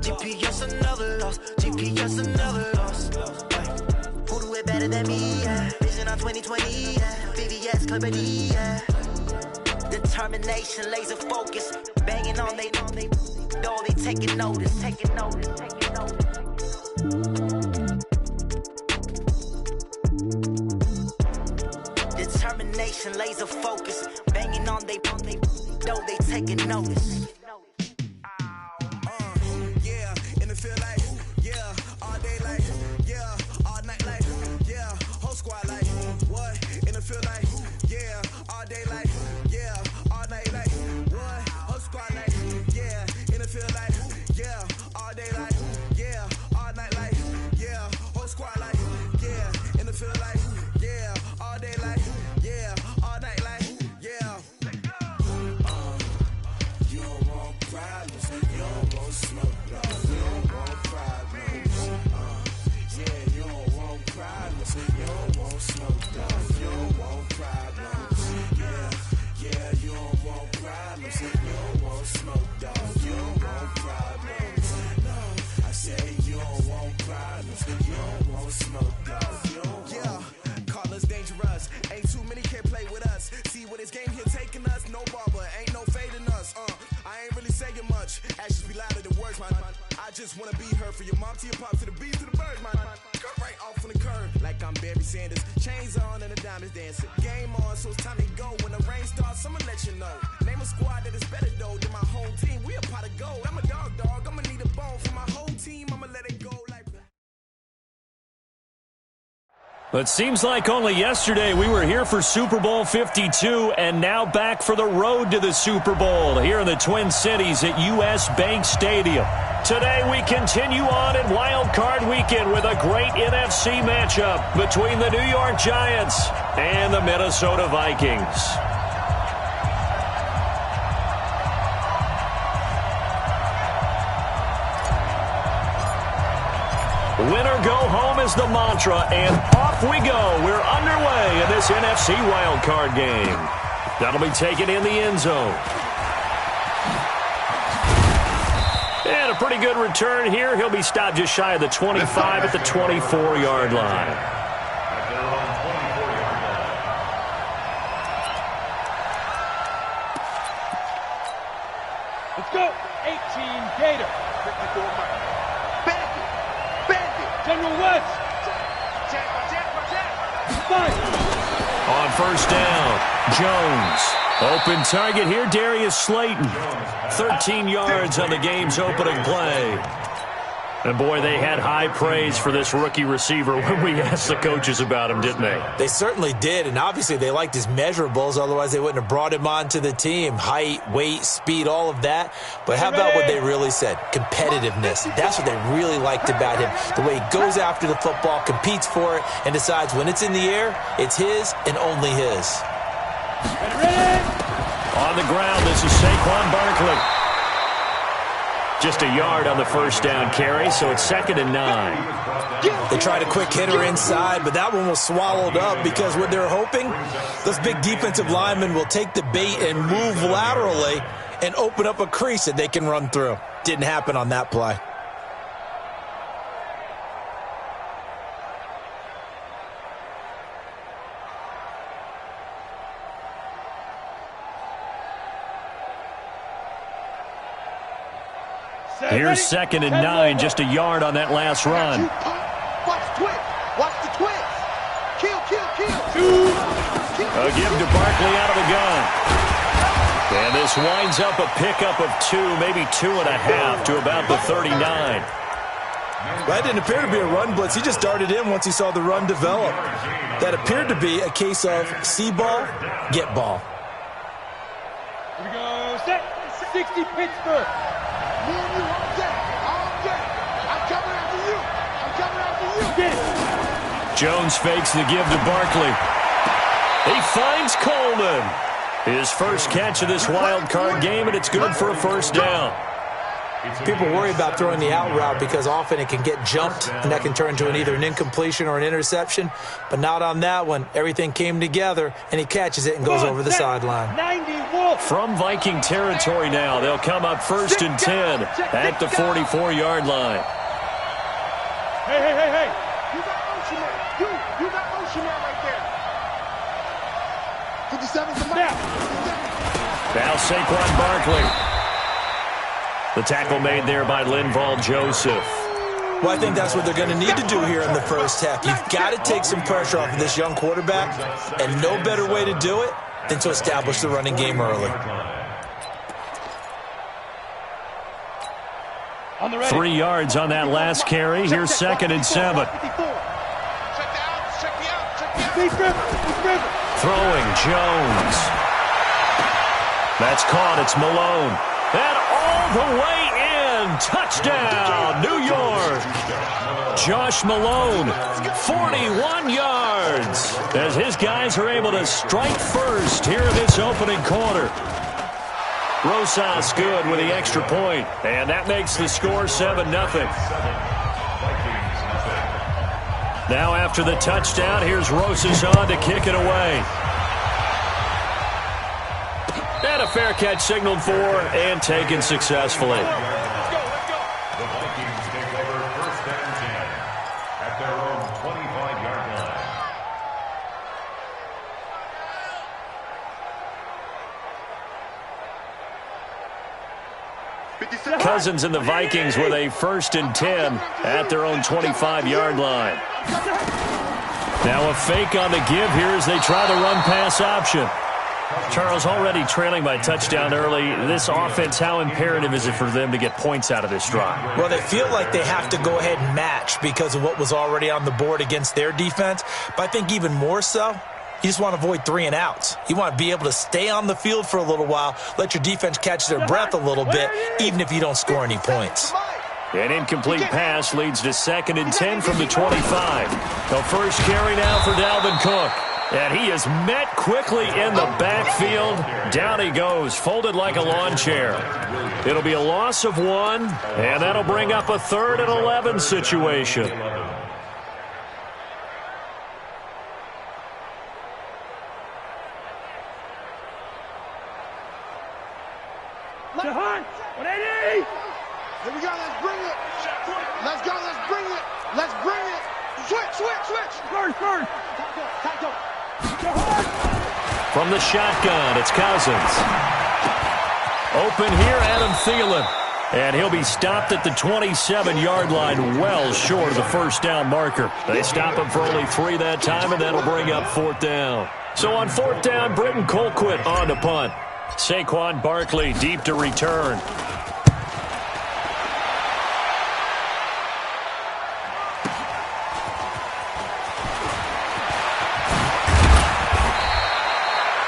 GPS another loss, GPS another loss. Who do it better than me? Yeah. Vision on 2020, yeah. VVS, Clarity, yeah. Determination, laser focus, banging on they taking notice, taking notice. Determination, laser focus, banging on they taking notice. Yeah, and it feel like, yeah, all day like, yeah, all night like, yeah, whole squad like, what? And it feel like, yeah, all day like, yeah, all night like, what? Whole squad like, yeah, and it feel like, yeah, all day like, yeah, all night like, yeah, whole squad like, yeah, and it feel like, yeah, all day like, yeah, all night like, yeah. You don't want problems, you don't want smoke, you don't want problems. Yeah, you don't want problems, you don't want smoke, you don't want problems. Yeah, you don't want problems, you don't want smoke, you don't want problems. No, I say you don't want problems, you don't want smoke, you don't want. Yeah, call us dangerous, ain't too many can play with us. See what this game here taking us, no barber, ain't no fading us. I ain't really saying much, actions be louder than words, man. I just wanna be heard from your mom to your pop to the beat to the birds, man. Cut right off on the curb, like I'm Barry Sanders. Chains on and the diamonds dancing. Game on, so it's time to go. When the rain starts, I'ma let you know. Name a squad that is better though than my whole team. We a pot of gold. I'm a dog. I'ma need a bone for my whole team. I'ma let it go like. It seems like only yesterday we were here for Super Bowl 52 and now back for the road to the Super Bowl here in the Twin Cities at US Bank Stadium. Today we continue on in Wild Card Weekend with a great NFC matchup between the New York Giants and the Minnesota Vikings. Winner go home is the mantra, and off we go. We're underway in this NFC wildcard game. That'll be taken in the end zone. And a pretty good return here. He'll be stopped just shy of the 25 at the 24-yard line. Let's go. 18 Gator. 54 Mike. General West. On first down, Jones. Open target here, Darius Slayton. 13 yards on the game's opening play. And, boy, they had high praise for this rookie receiver when we asked the coaches about him, didn't they? They certainly did, and obviously they liked his measurables. Otherwise, they wouldn't have brought him onto the team. Height, weight, speed, all of that. But how about what they really said? Competitiveness. That's what they really liked about him. The way he goes after the football, competes for it, and decides when it's in the air, it's his and only his. On the ground, this is Saquon Barkley. Just a yard on the first down carry, so it's 2nd and 9. They tried a quick hitter inside, but that one was swallowed up because what they're hoping, those big defensive linemen will take the bait and move laterally and open up a crease that they can run through. Didn't happen on that play. Here's 2nd and 9, just a yard on that last run. Watch the twist. Watch the twist. Kill. A give to Barkley out of the gun. And this winds up a pickup of 2, maybe 2.5 to about the 39. That didn't appear to be a run blitz. He just darted in once he saw the run develop. That appeared to be a case of see ball, get ball. Here we go. Set. 60 Pittsburgh. Jones fakes the give to Barkley. He finds Coleman. His first catch of this wild card game, and it's good for a first down. People worry about throwing the out route because often it can get jumped, and that can turn into either an incompletion or an interception. But not on that one. Everything came together, and he catches it and goes over the sideline. From Viking territory now, they'll come up 1st and 10 at the 44-yard line. Hey. You got Ocean Man. You got Ocean Man right there. 57's the snap. Now Saquon Barkley. The tackle made there by Linval Joseph. Well, I think that's what they're going to need to do here in the first half. You've got to take some pressure off of this young quarterback, and no better way to do it than to establish the running game early. 3 yards on that last carry. Here's 2nd and 7. Throwing Jones. That's caught. It's Malone. And all the way in. Touchdown, New York. Josh Malone, 41 yards. As his guys are able to strike first here in this opening quarter. Rosas good with the extra point. And that makes the score 7-0. Now after the touchdown, here's Rosas on to kick it away. And a fair catch signaled for and taken successfully. The Vikings take over 1st and 10 at their own 25-yard line. Cousins and the Vikings with a 1st and 10 at their own 25-yard line. Now a fake on the give here as they try the run-pass option. Charles, already trailing by touchdown early. This offense, how imperative is it for them to get points out of this drive? Well, they feel like they have to go ahead and match because of what was already on the board against their defense. But I think even more so, you just want to avoid 3 and outs. You want to be able to stay on the field for a little while, let your defense catch their breath a little bit, even if you don't score any points. An incomplete pass leads to 2nd and 10 from the 25. The first carry now for Dalvin Cook. And he is met quickly in the backfield. Down he goes, folded like a lawn chair. It'll be a loss of 1, and that'll bring up a 3rd and 11 situation. Here we go, let's bring it. Let's go, let's bring it. Let's bring it. Switch. First. Tackle. From the shotgun, it's Cousins. Open here, Adam Thielen. And he'll be stopped at the 27-yard line, well short of the first down marker. They stop him for only 3 that time, and that'll bring up 4th down. So on 4th down, Britton Colquitt on to punt. Saquon Barkley deep to return.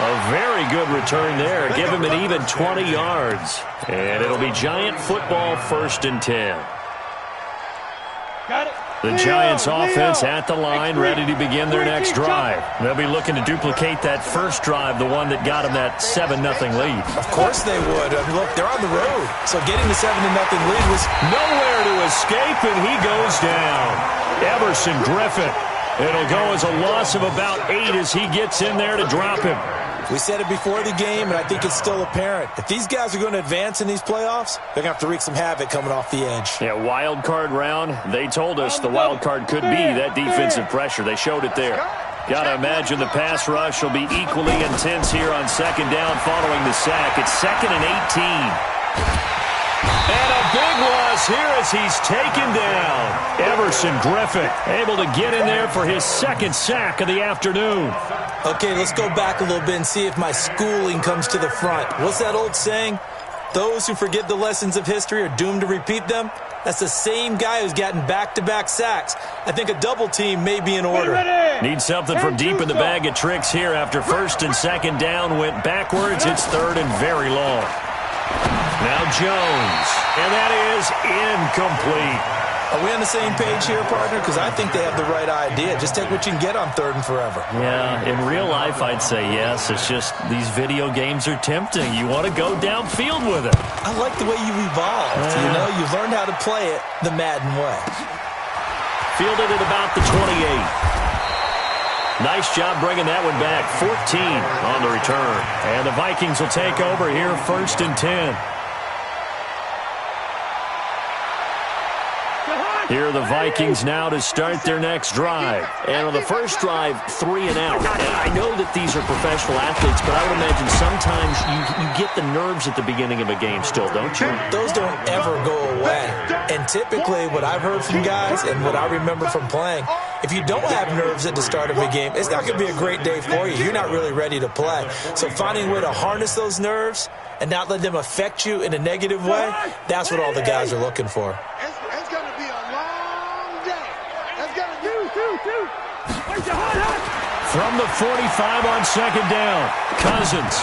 A very good return there. Give him an even 20 yards. And it'll be Giant football 1st and 10. Got it. The Giants offense at the line, ready to begin their next drive. They'll be looking to duplicate that first drive, the one that got them that 7-0 lead. Of course they would. I mean, look, they're on the road. So getting the 7-0 lead was nowhere to escape, and he goes down. Everson Griffin. It'll go as a loss of about 8 as he gets in there to drop him. We said it before the game, and I think it's still apparent. If these guys are going to advance in these playoffs, they're going to have to wreak some havoc coming off the edge. Yeah, wild card round. They told us the wild card could be that defensive pressure. They showed it there. Got to imagine the pass rush will be equally intense here on 2nd down following the sack. It's 2nd and 18. And a big loss here as he's taken down. Everson Griffin able to get in there for his 2nd sack of the afternoon. Okay, let's go back a little bit and see if my schooling comes to the front. What's that old saying? Those who forget the lessons of history are doomed to repeat them. That's the same guy who's gotten back-to-back sacks. I think a double team may be in order. Need something from deep in the bag of tricks here after 1st and 2nd down went backwards. It's 3rd and very long. Now Jones, and that is incomplete. Are we on the same page here, partner? Because I think they have the right idea. Just take what you can get on 3rd and forever. Yeah, in real life, I'd say yes. It's just these video games are tempting. You want to go downfield with it. I like the way you've evolved. You know, you've learned how to play it the Madden way. Fielded at about the 28. Nice job bringing that one back. 14 on the return. And the Vikings will take over here 1st and 10. Here are the Vikings now to start their next drive. And on the first drive, 3 and out. And I know that these are professional athletes, but I would imagine sometimes you get the nerves at the beginning of a game still, don't you? Those don't ever go away. And typically what I've heard from guys and what I remember from playing, if you don't have nerves at the start of a game, it's not going to be a great day for you. You're not really ready to play. So finding a way to harness those nerves and not let them affect you in a negative way, that's what all the guys are looking for. It's going to be a long day. It's going to be... From the 45 on 2nd down, Cousins.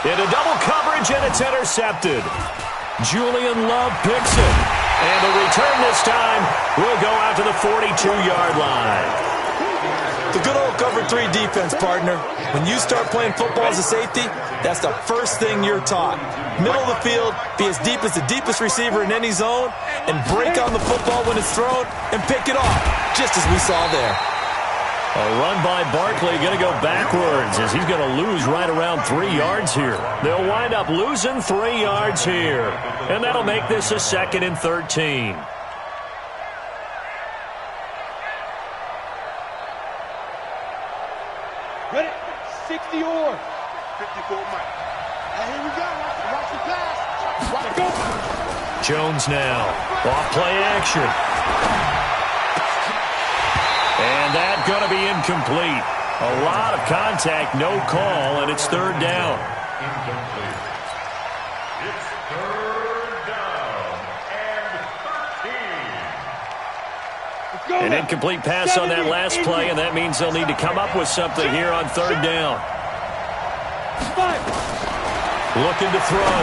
Into double coverage, and it's intercepted. Julian Love picks it. And the return this time will go out to the 42-yard line. The good old cover 3 defense, partner. When you start playing football as a safety, that's the first thing you're taught. Middle of the field, be as deep as the deepest receiver in any zone, and break on the football when it's thrown and pick it off, just as we saw there. A run by Barkley going to go backwards as he's going to lose right around 3 yards here. They'll wind up losing 3 yards here. And that'll make this a 2nd and 13. Ready? 60 or 54 Mike. And here we go. Watch the pass. Watch it go. Jones now. Off play action. And that's going to be incomplete. A lot of contact, no call, and it's 3rd down. Incomplete. It's 3rd down and 13. An incomplete pass on that last play, and that means they'll need to come up with something here on 3rd down. Looking to throw.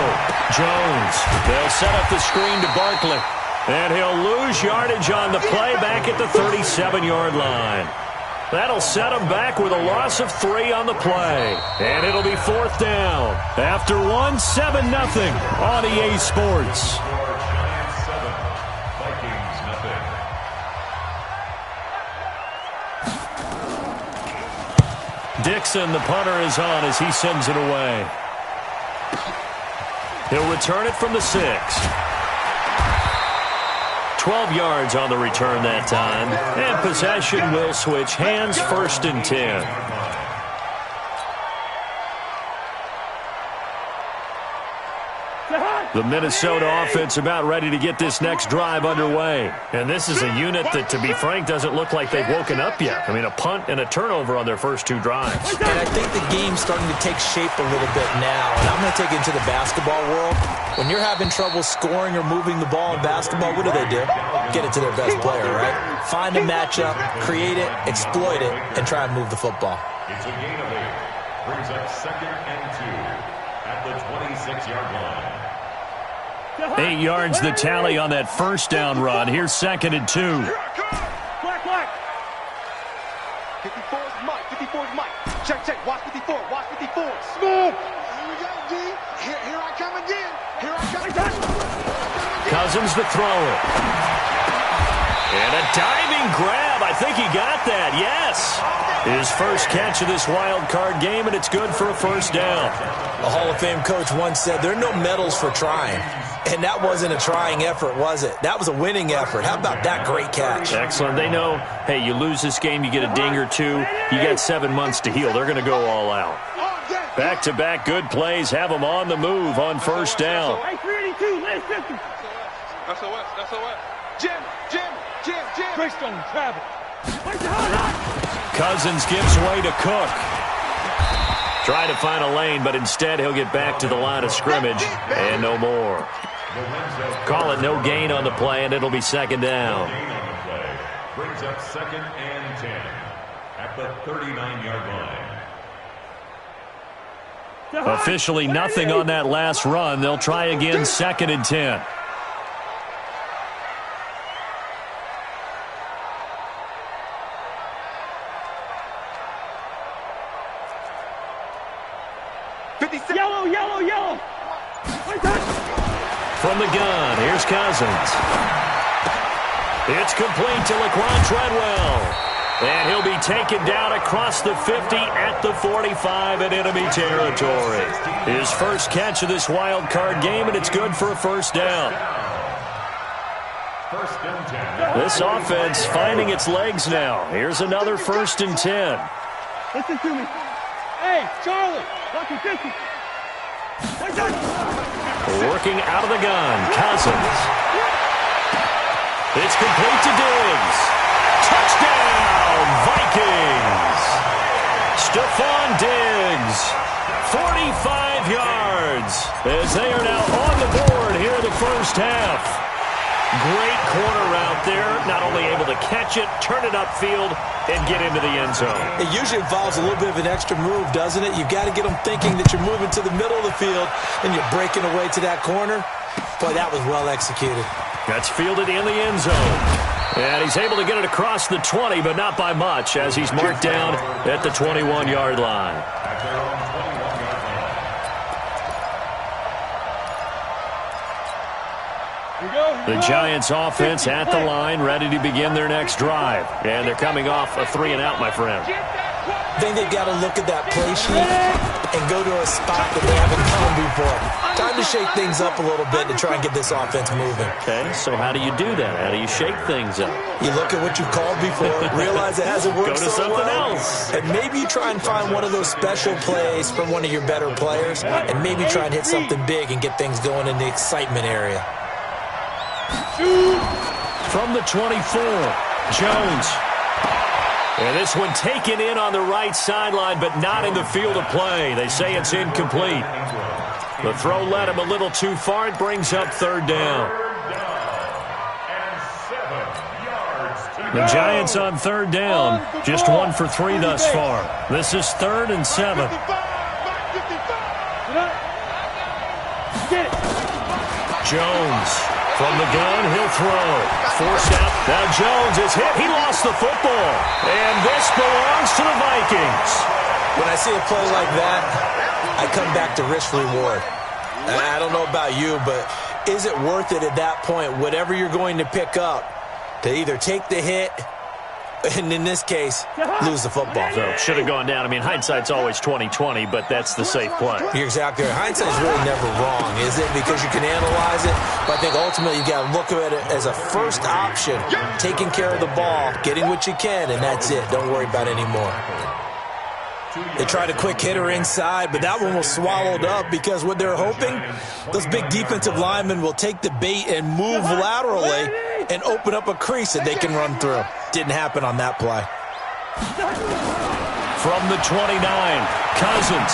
Jones. They'll set up the screen to Barkley. And he'll lose yardage on the play back at the 37-yard line. That'll set him back with a loss of 3 on the play. And it'll be 4th down. After 1, 7-0 on EA Sports. Giants 7, Vikings nothing. Dixon, the punter, is on as he sends it away. He'll return it from the 6. 12 yards on the return that time. And possession will switch hands, 1st and 10. The Minnesota offense about ready to get this next drive underway. And this is a unit that, to be frank, doesn't look like they've woken up yet. I mean, a punt and a turnover on their first 2 drives. And I think the game's starting to take shape a little bit now. And I'm going to take it into the basketball world. When you're having trouble scoring or moving the ball in basketball, what do? Get it to their best player, right? Find a matchup, create it, exploit it, and try and move the football. It's a gain of 8. Brings up 2nd and 2 at the 26-yard line. 8 yards the tally on that 1st down run. Here's 2nd and 2. Black. 54's Mike. 54's Mike. Check. Watch 54. Watch 54. Smooth. Here we go, D. Here I come again. Here I come again. Cousins the thrower. And a diving grab. I think he got that. Yes. His first catch of this wild card game, and it's good for a 1st down. A Hall of Fame coach once said, there are no medals for trying. And that wasn't a trying effort, was it? That was a winning effort. How about that great catch? Excellent. They know, hey, you lose this game, you get a ding or 2. You got 7 months to heal. They're going to go all out. Back-to-back good plays have them on the move on 1st down. Jim. Greystone, travel. Cousins gives way to Cook. Try to find a lane, but instead he'll get back to the line of scrimmage and no more. Call it no gain on the play, and it'll be 2nd down. Gain on the play. Brings up 2nd and 10 at the 39-yard line. Officially nothing on that last run. They'll try again, 2nd and 10. 57. Yellow, yellow, yellow. From the gun, here's Cousins. It's complete to Laquan Treadwell. And he'll be taken down across the 50 at the 45 in enemy territory. His first catch of this wild card game, and it's good for a first down. First and 10. This offense finding its legs now. Here's another 1st and 10. Listen to me. Hey, Charlie, lucky 50. Working out of the gun, Cousins. It's complete to Diggs. Touchdown, Vikings. Stephon Diggs, 45 yards, as they are now on the board here in the first half. Great corner route there, not only able to catch it, turn it upfield, and get into the end zone. It usually involves a little bit of an extra move, doesn't it? You've got to get them thinking that you're moving to the middle of the field, and you're breaking away to that corner. Boy, that was well executed. That's fielded in the end zone. And he's able to get it across the 20, but not by much, as he's marked down at the 21-yard line. At their own 21-yard line. The Giants offense at the line, ready to begin their next drive. And they're coming off a 3-and-out, my friend. I think they've got to look at that play sheet and go to a spot that they haven't come before. Time to shake things up a little bit to try and get this offense moving. Okay, so how do you do that? How do you shake things up? You look at what you've called before, realize it hasn't worked Go to so something well, else. and maybe you try and find one of those special plays from one of your better players, and maybe try and hit something big and get things going in the excitement area. From the 24, Jones. And this one taken in on the right sideline, but not in the field of play. They say it's incomplete. The throw led him a little too far. It brings up 3rd down. The Giants on 3rd down. Just 1 for 3 thus far. This is 3rd and 7. Jones. From the gun, he'll throw. Forced out. Now Jones is hit. He lost the football. And this belongs to the Vikings. When I see a play like that, I come back to risk-reward. I don't know about you, but is it worth it at that point, whatever you're going to pick up, to either take the hit, and in this case, lose the football? So it should have gone down. I mean, hindsight's always 20/20, but that's the safe play. You're exactly right. Hindsight's really never wrong, is it? Because you can analyze it, but I think ultimately you got to look at it as a first option, taking care of the ball, getting what you can, and that's it. Don't worry about it anymore. They tried a quick hitter inside, but that one was swallowed up because what they're hoping, those big defensive linemen will take the bait and move laterally and open up a crease that they can run through. Didn't happen on that play. From the 29, Cousins.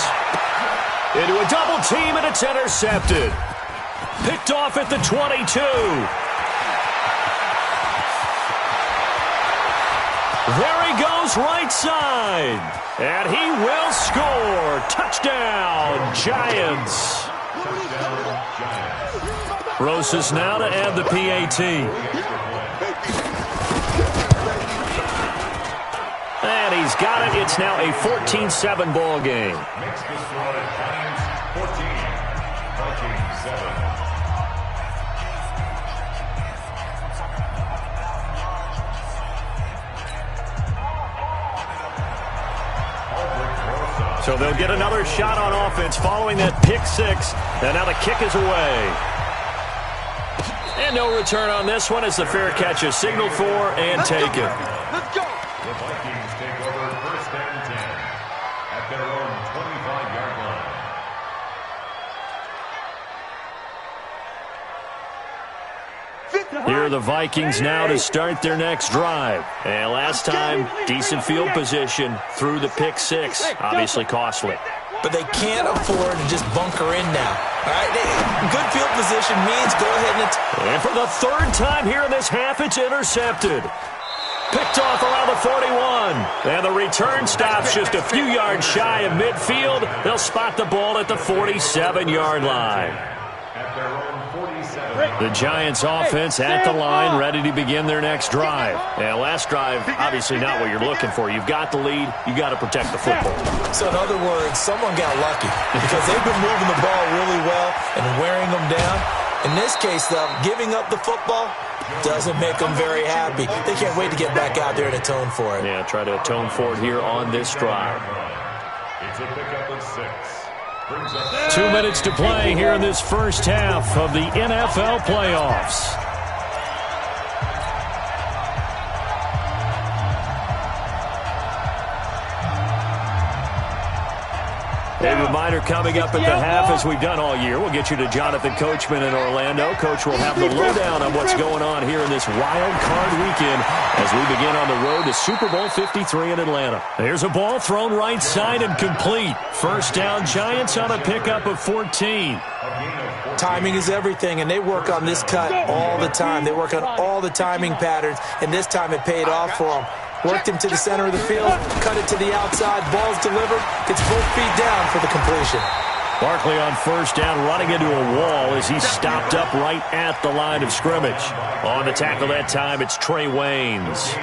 Into a double team, and it's intercepted. Picked off at the 22. There he goes, right side. And he will score. Touchdown, Giants. Rosas now to add the PAT. And he's got it. It's now a 14-7 ball game. Makes the score Giants 14, Vikings 7. So they'll get another shot on offense following that pick 6. And now the kick is away. And no return on this one as the fair catch is signaled for and taken. Let's go. The Vikings take over 1st and 10 at their own 25-yard line. Here are the Vikings now to start their next drive. And last time, decent field position through the pick 6. Obviously costly. But they can't afford to just bunker in now. All right, good field position means go ahead and for the 3rd time here in this half, it's intercepted. Picked off around the 41. And the return stops just a few yards shy of midfield. They'll spot the ball at the 47-yard line. At their own 47. The Giants offense at the line, ready to begin their next drive. Yeah, last drive, obviously not what you're looking for. You've got the lead. You got to protect the football. So in other words, someone got lucky because they've been moving the ball really well and wearing them down. In this case, though, giving up the football doesn't make them very happy. They can't wait to get back out there and atone for it. Yeah, try to atone for it here on this drive. It's a pickup of 6. 2 minutes to play here in this first half of the NFL playoffs. A reminder coming up at the half, as we've done all year. We'll get you to Jonathan Coachman in Orlando. Coach will have the lowdown on what's going on here in this wild card weekend as we begin on the road to Super Bowl 53 in Atlanta. There's a ball thrown right side and complete. First down, Giants on a pickup of 14. Timing is everything, and they work on this cut all the time. They work on all the timing patterns, and this time it paid off for them. Worked him to the center of the field, cut it to the outside, ball's delivered, gets both feet down for the completion. Barkley on first down, running into a wall as he stopped up right at the line of scrimmage. On the tackle that time, it's Trey Waynes.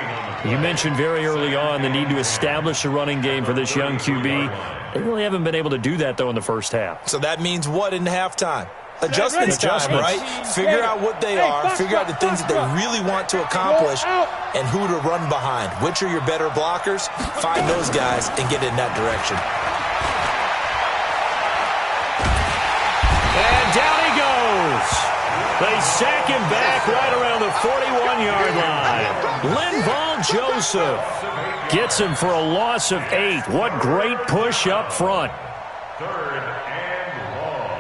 You mentioned very early on the need to establish a running game for this young QB. They really haven't been able to do that, though, in the first half. So that means what in halftime? Adjustments time, right? Figure out what they are, figure out the things that they really want to accomplish, and who to run behind. Which are your better blockers? Find those guys and get in that direction. And down he goes. They sack him back right around the 41-yard line. Linval Joseph gets him for a loss of 8. What great push up front. Third and long.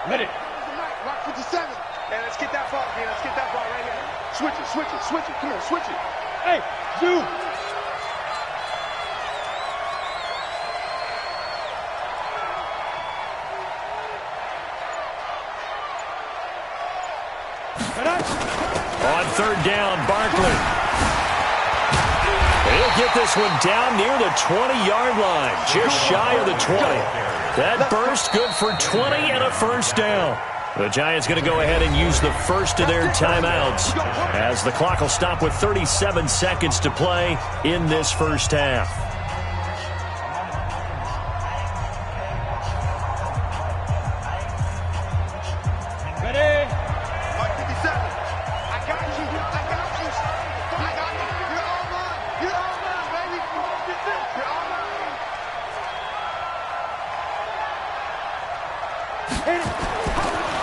Ready. Rock 57. Hey, let's get that ball, man. Let's get that ball right here. Switch it, switch it, switch it. Come on, switch it. Hey, zoom. On third down, Barkley. He'll get this one down near the 20-yard line, just shy of the 20. That burst good for 20 and a first down. The Giants going to go ahead and use the first of their timeouts as the clock will stop with 37 seconds to play in this first half. Ready? 57. I got you. I got you. I got you. You're all mine. You're all mine, baby. You're all mine.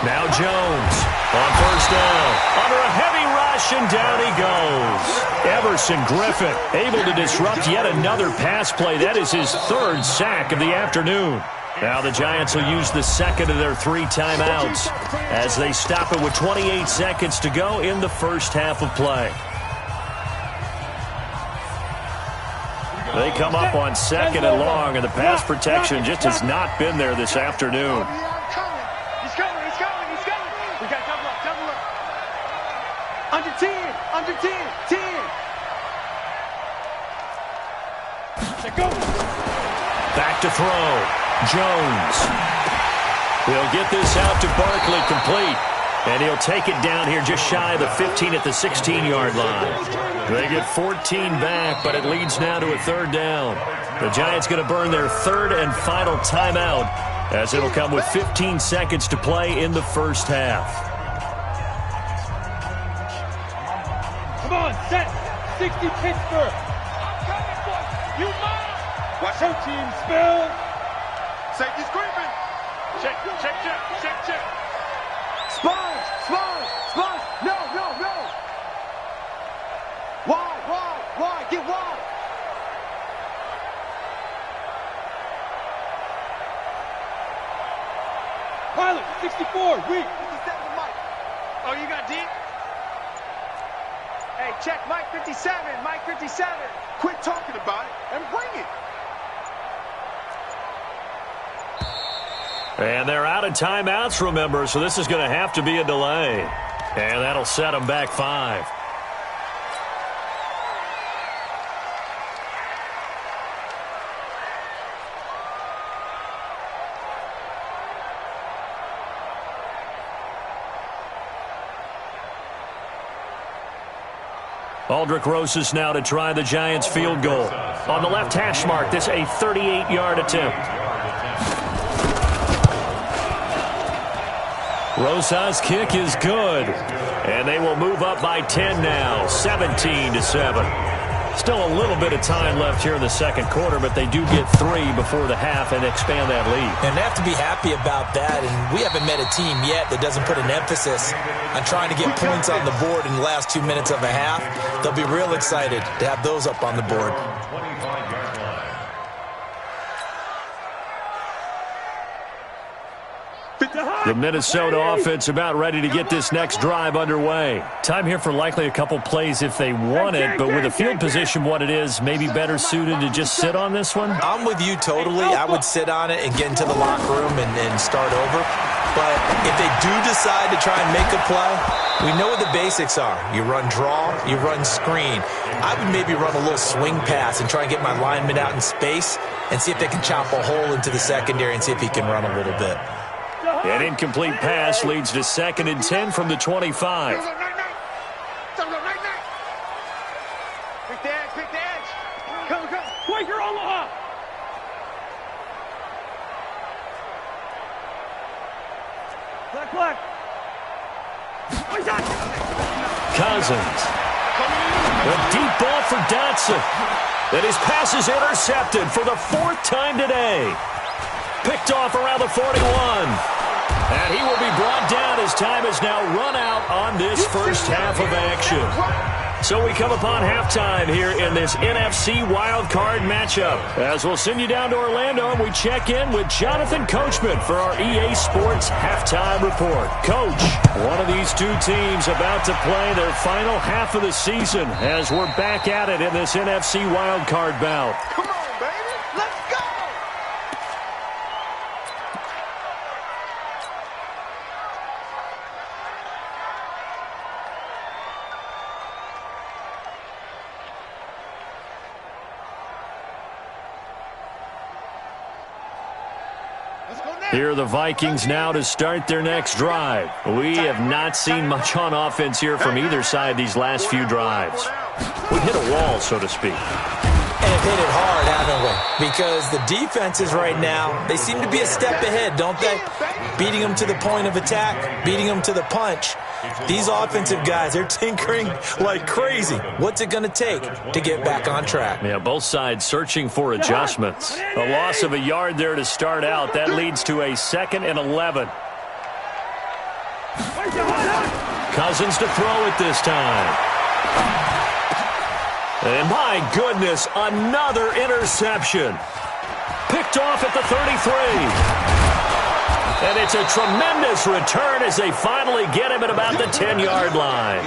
Now Jones on first down. Under a heavy rush, and down he goes. Everson Griffin able to disrupt yet another pass play. That is his third sack of the afternoon. Now the Giants will use the second of their 3 timeouts as they stop it with 28 seconds to go in the first half of play. They come up on second and long, and the pass protection just has not been there this afternoon. He's coming. He's coming. He's coming. We got double up. Double up. Under 10. Under 10. 10. Let's go. Back to throw. Jones. He'll get this out to Barkley, complete. And he'll take it down here just shy of the 15 at the 16-yard line. They get 14 back, but it leads now to a third down. The Giants going to burn their third and final timeout as it'll come with 15 seconds to play in the first half. Come on, set. 60 Pittsburgh. You mine. Watch Show team spill. Safety's creeping. Check, check, check, check, check. Sponge. Sponge. Sponge. No, no, no. Wide. Get wide. Pilot, 64, weak. 57 Mike. Oh, you got deep? Hey, check Mike 57. Mike 57. Quit talking about it and bring it. And they're out of timeouts, remember, so this is going to have to be a delay. And that'll set them back 5. Aldrich Rosas now to try the Giants field goal. On the left hash mark, this a 38-yard attempt. Rosas' kick is good. And they will move up by 10 now, 17-7. Still a little bit of time left here in the second quarter, but they do get 3 before the half and expand that lead. And they have to be happy about that. And we haven't met a team yet that doesn't put an emphasis on trying to get points on the board in the last 2 minutes of a half. They'll be real excited to have those up on the board. The Minnesota offense about ready to get this next drive underway. Time here for likely a couple plays if they want it, but with the field position what it is, maybe better suited to just sit on this one? I'm with you totally. I would sit on it and get into the locker room and start over. But if they do decide to try and make a play, we know what the basics are. You run draw, you run screen. I would maybe run a little swing pass and try and get my lineman out in space and see if they can chop a hole into the secondary and see if he can run a little bit. An incomplete pass leads to 2nd and 10 from the 25. Pick the edge, pick the edge. Come. Quaker Omaha. Black. Cousins. A deep ball for Dotson. And his pass is intercepted for the 4th time today. Picked off around the 41. And he will be brought down as time has now run out on this first half of action. So we come upon halftime here in this NFC wildcard matchup. As we'll send you down to Orlando, and we check in with Jonathan Coachman for our EA Sports Halftime Report. Coach, one of these two teams about to play their final half of the season as we're back at it in this NFC wildcard bout. Come on, baby. Let's go. Here are the Vikings now to start their next drive. We have not seen much on offense here from either side these last few drives. We hit a wall, so to speak. And have hit it hard, haven't we? Because the defenses right now, they seem to be a step ahead, don't they? Beating them to the point of attack, beating them to the punch. These offensive guys, they're tinkering like crazy. What's it going to take to get back on track? Yeah, both sides searching for adjustments. A loss of a yard there to start out. That leads to a 2nd and 11. Cousins to throw it this time. And my goodness, another interception. Picked off at the 33. And it's a tremendous return as they finally get him at about the 10-yard line.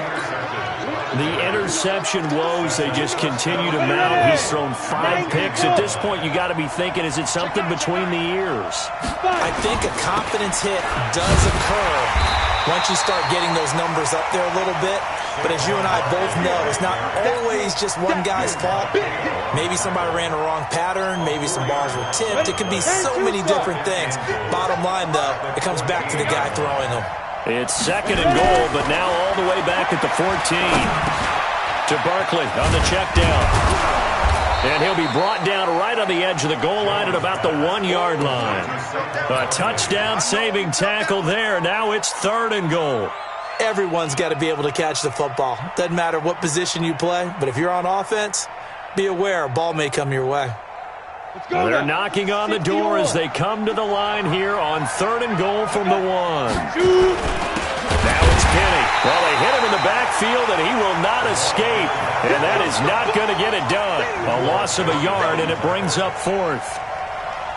The interception woes, they just continue to mount. He's thrown 5 picks. At this point, you got to be thinking, is it something between the ears? I think a confidence hit does occur once you start getting those numbers up there a little bit. But as you and I both know, it's not always just one guy's fault. Maybe somebody ran a wrong pattern. Maybe some balls were tipped. It could be so many different things. Bottom line, though, it comes back to the guy throwing them. It's 2nd and goal, but now all the way back at the 14. To Barkley on the check down. And he'll be brought down right on the edge of the goal line at about the 1-yard line. A touchdown saving tackle there. Now it's 3rd and goal. Everyone's got to be able to catch the football. Doesn't matter what position you play, but if you're on offense, be aware a ball may come your way. They're knocking on the door as they come to the line here on 3rd and goal from the 1. Now it's Kenny. Well, they hit him in the backfield, and he will not escape. And that is not going to get it done. A loss of a yard, and it brings up 4th.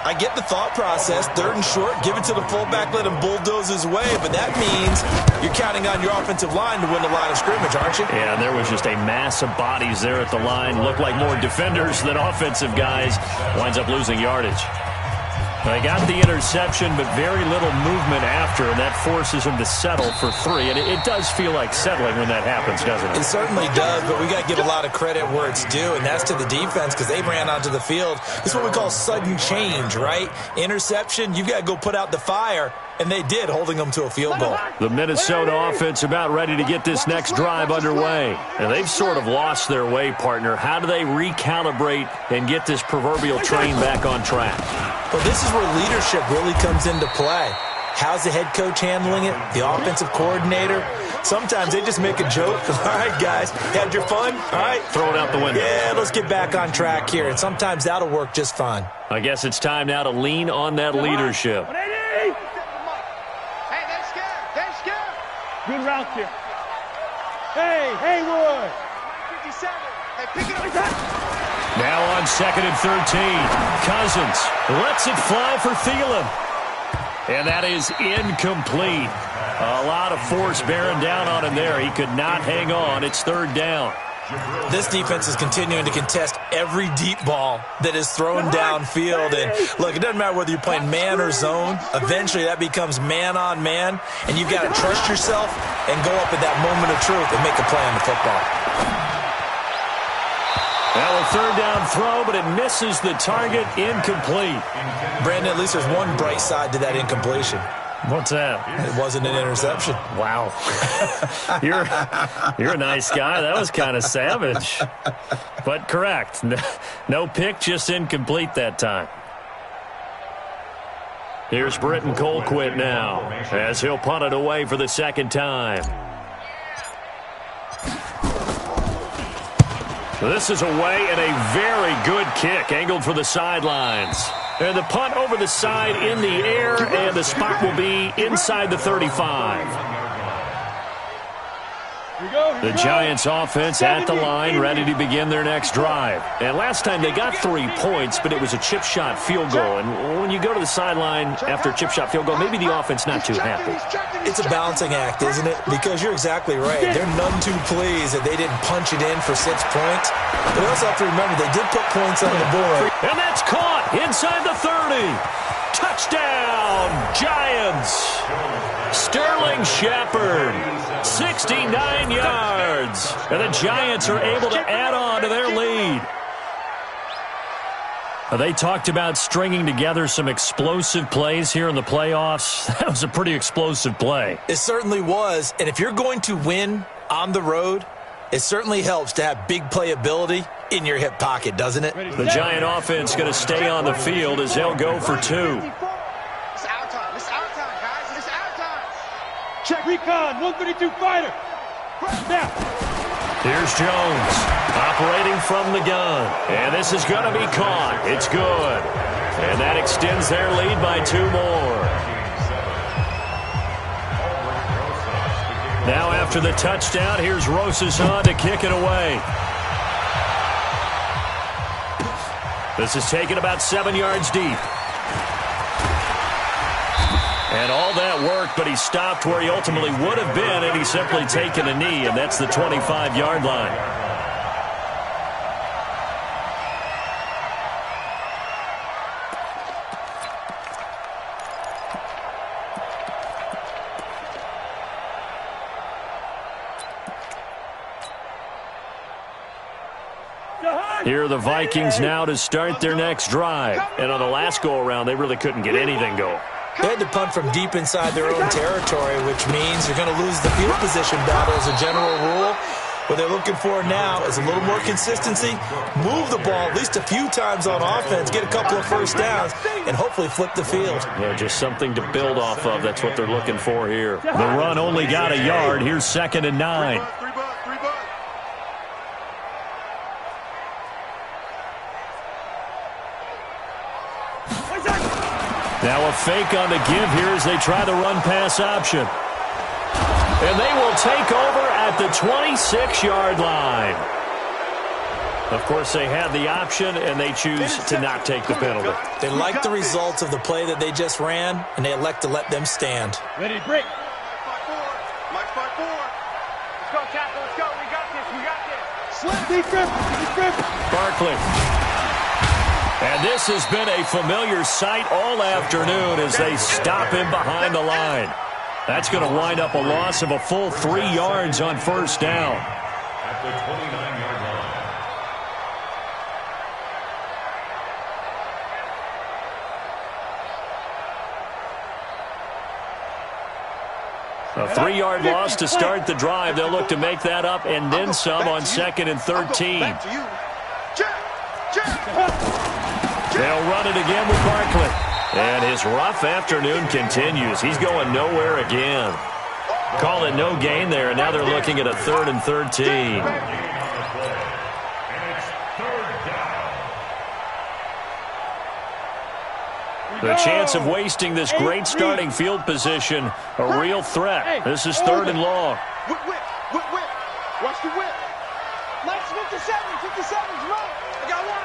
I get the thought process, 3rd and short, give it to the fullback, let him bulldoze his way, but that means you're counting on your offensive line to win the line of scrimmage, aren't you? Yeah, there was just a mass of bodies there at the line. Looked like more defenders than offensive guys. Winds up losing yardage. They got the interception, but very little movement after, and that forces him to settle for 3. And it does feel like settling when that happens, doesn't it? It certainly does, but we got to give a lot of credit where it's due, and that's to the defense because they ran onto the field. This is what we call sudden change, right? Interception, you've got to go put out the fire. And they did, holding them to a field goal. The Minnesota offense about ready to get this next drive underway. And they've sort of lost their way, partner. How do they recalibrate and get this proverbial train back on track? Well, this is where leadership really comes into play. How's the head coach handling it? The offensive coordinator? Sometimes they just make a joke. All right, guys, had your fun? All right. Throw it out the window. Yeah, let's get back on track here. And sometimes that'll work just fine. I guess it's time now to lean on that leadership. Good route here. Hey, Haywood. 57. Hey, pick it up. Now on 2nd and 13. Cousins lets it fly for Thielen. And that is incomplete. A lot of force bearing down on him there. He could not hang on. It's 3rd down. This defense is continuing to contest every deep ball that is thrown downfield. And, look, it doesn't matter whether you're playing man or zone. Eventually, that becomes man-on-man, and you've got to trust yourself and go up at that moment of truth and make a play on the football. Well, a 3rd down throw, but it misses the target. Incomplete. Brandon, at least there's one bright side to that incompletion. What's that? It wasn't an interception. Wow. You're a nice guy. That was kind of savage. But correct. No pick, just incomplete that time. Here's Britton Colquitt now as he'll punt it away for the 2nd time. This is away and a very good kick angled for the sidelines. And the punt over the side in the air, and the spot will be inside the 35. The Giants offense at the line, ready to begin their next drive. And last time they got 3 points, but it was a chip shot field goal. And when you go to the sideline after a chip shot field goal, maybe the offense not too happy. It's a balancing act, isn't it? Because you're exactly right. They're none too pleased that they didn't punch it in for 6 points. But you also have to remember they did put points on the board. And that's caught inside the 30. Touchdown, Giants. Sterling Shepard, 69 yards. And the Giants are able to add on to their lead. They talked about stringing together some explosive plays here in the playoffs. That was a pretty explosive play. It certainly was. And if you're going to win on the road, it certainly helps to have big playability in your hip pocket, doesn't it? The Giant offense going to stay on the field as they'll go for 2. It's our time. It's our time, guys. It's our time. Check recon, 132 fighter. Now. Here's Jones operating from the gun. And this is going to be caught. It's good. And that extends their lead by 2 more. Now after the touchdown, here's Rosas on to kick it away. This is taken about 7 yards deep. And all that worked, but he stopped where he ultimately would have been, and he's simply taken a knee, and that's the 25-yard line. Here are the Vikings now to start their next drive. And on the last go-around, they really couldn't get anything going. They had to punt from deep inside their own territory, which means you're going to lose the field position battle as a general rule. What they're looking for now is a little more consistency, move the ball at least a few times on offense, get a couple of first downs, and hopefully flip the field. Yeah, just something to build off of. That's what they're looking for here. The run only got a yard. Here's 2nd and 9. Now a fake on the give here as they try the run-pass option. And they will take over at the 26-yard line. Of course, they had the option, and they choose to not take the penalty. They like the results of the play that they just ran, and they elect to let them stand. Ready to break. Mike 5-4. Let's go, tackle. Let's go. We got this. We got this. Slip. Deep. Barkley. And this has been a familiar sight all afternoon as they stop him behind the line. That's going to wind up a loss of a full 3 yards on first down. At the 29-yard line. A 3-yard loss to start the drive. They'll look to make that up and then some on 2nd and 13. They'll run it again with Barkley. And his rough afternoon continues. He's going nowhere again. Call it no gain there, and now they're looking at a 3rd and 13. The chance of wasting this great starting field position, a real threat. This is 3rd and long. Whip. Watch the whip. Let's 57's run. I got one.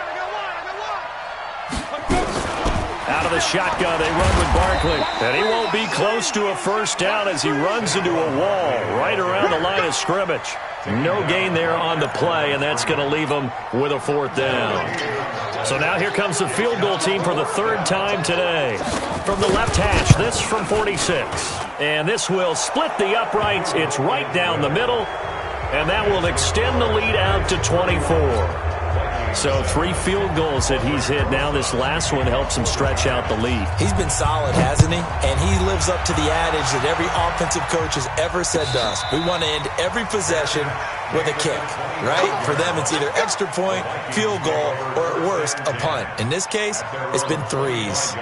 Out of the shotgun, they run with Barkley. And he won't be close to a first down as he runs into a wall right around the line of scrimmage. No gain there on the play, and that's going to leave them with a 4th down. So now here comes the field goal team for the 3rd time today. From the left hash, this from 46. And this will split the uprights. It's right down the middle, and that will extend the lead out to 24. So 3 field goals that he's hit. Now this last one helps him stretch out the lead. He's been solid, hasn't he? And he lives up to the adage that every offensive coach has ever said to us. We want to end every possession with a kick, right? For them, it's either extra point, field goal, or at worst, a punt. In this case, it's been 3s.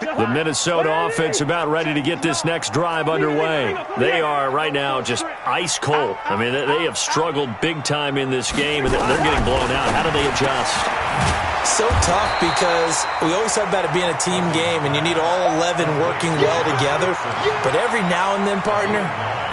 The Minnesota offense about ready to get this next drive underway. They are right now just ice cold. I mean, they have struggled big time in this game, and they're getting blown out. How do they adjust? So tough because we always talk about it being a team game, and you need all 11 working well together. But every now and then, partner,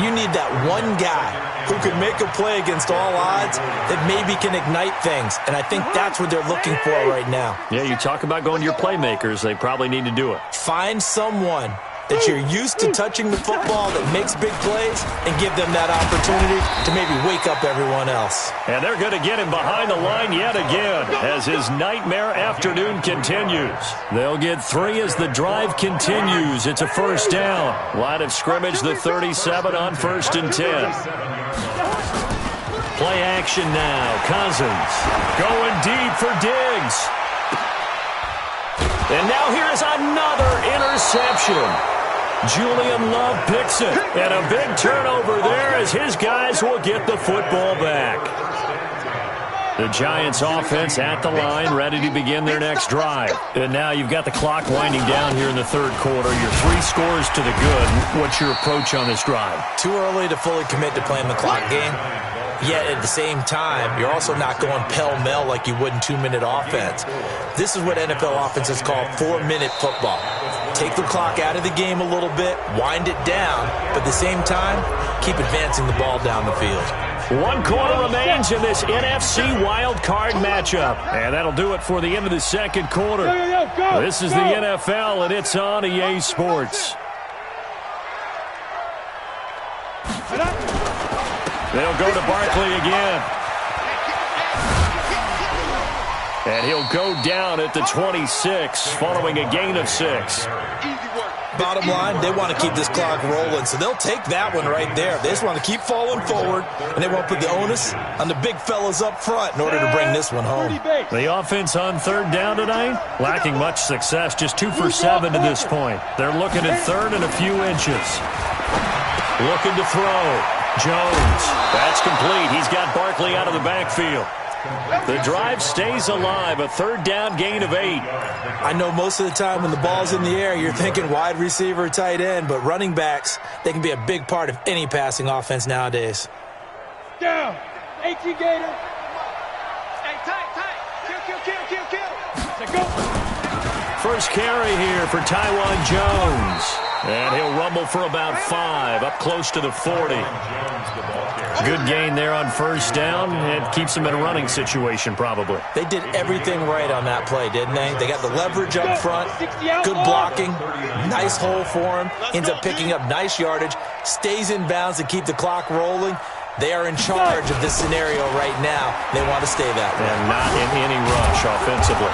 you need that one guy who can make a play against all odds that maybe can ignite things. And I think that's what they're looking for right now. Yeah, you talk about going to your playmakers. They probably need to do it. Find someone that you're used to touching the football that makes big plays and give them that opportunity to maybe wake up everyone else. And they're going to get him behind the line yet again as his nightmare afternoon continues. They'll get 3 as the drive continues. It's a 1st down. Line of scrimmage, the 37 on 1st and 10. Play action now. Cousins going deep for Diggs. And now here is another interception. Julian Love picks it. And a big turnover there as his guys will get the football back. The Giants offense at the line, ready to begin their next drive. And now you've got the clock winding down here in the 3rd quarter. You're 3 scores to the good. What's your approach on this drive? Too early to fully commit to playing the clock game. Yet at the same time, you're also not going pell-mell like you would in 2-minute offense. This is what NFL offenses call 4-minute football. Take the clock out of the game a little bit, wind it down, but at the same time, keep advancing the ball down the field. 1 quarter remains in this NFC wild card matchup. And that'll do it for the end of the 2nd quarter. This is the NFL, and it's on EA Sports. They'll go to Barkley again. And he'll go down at the 26 following a gain of 6. Bottom line, they want to keep this clock rolling, so they'll take that one right there. They just want to keep falling forward, and they want to put the onus on the big fellas up front in order to bring this one home. The offense on 3rd down tonight, lacking much success, just 2 for 7 to this point. They're looking at 3rd and a few inches. Looking to throw. Jones, that's complete. He's got Barkley out of the backfield. The drive stays alive, a 3rd down gain of 8. I know most of the time when the ball's in the air, you're thinking wide receiver, tight end, but running backs, they can be a big part of any passing offense nowadays. Down. 18 Gator. Hey, tight. Kill. Go. First carry here for Taiwan Jones. And he'll rumble for about 5, up close to the 40. Good gain there on 1st down. It keeps them in a running situation, probably. They did everything right on that play, didn't they? They got the leverage up front, good blocking, nice hole for him, ends up picking up nice yardage, stays in bounds to keep the clock rolling. They are in charge of this scenario right now. They want to stay that way. And not in any rush offensively.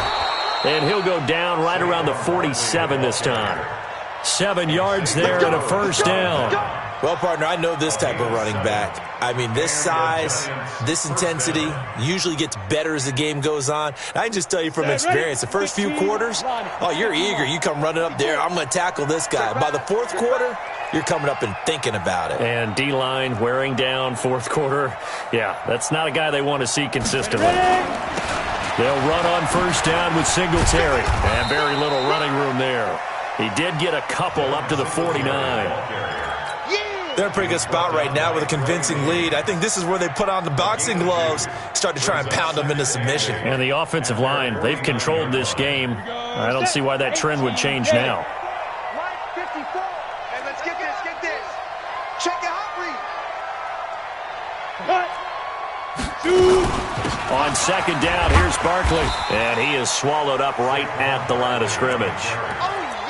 And he'll go down right around the 47 this time. 7 yards there and a first down. Well, partner, I know this type of running back. I mean, this size, this intensity usually gets better as the game goes on. I can just tell you from experience, the first few quarters, oh, you're eager. You come running up there, I'm going to tackle this guy. By the fourth quarter, you're coming up and thinking about it. And D-line wearing down fourth quarter. Yeah, that's not a guy they want to see consistently. They'll run on first down with Singletary. And very little running room there. He did get a couple up to the 49. They're in a pretty good spot right now with a convincing lead. I think this is where they put on the boxing gloves, start to try and pound them into submission. And the offensive line, they've controlled this game. I don't see why that trend would change now. Line 54. And let's get this. Check your hot read. On second down, here's Barkley. And he is swallowed up right at the line of scrimmage.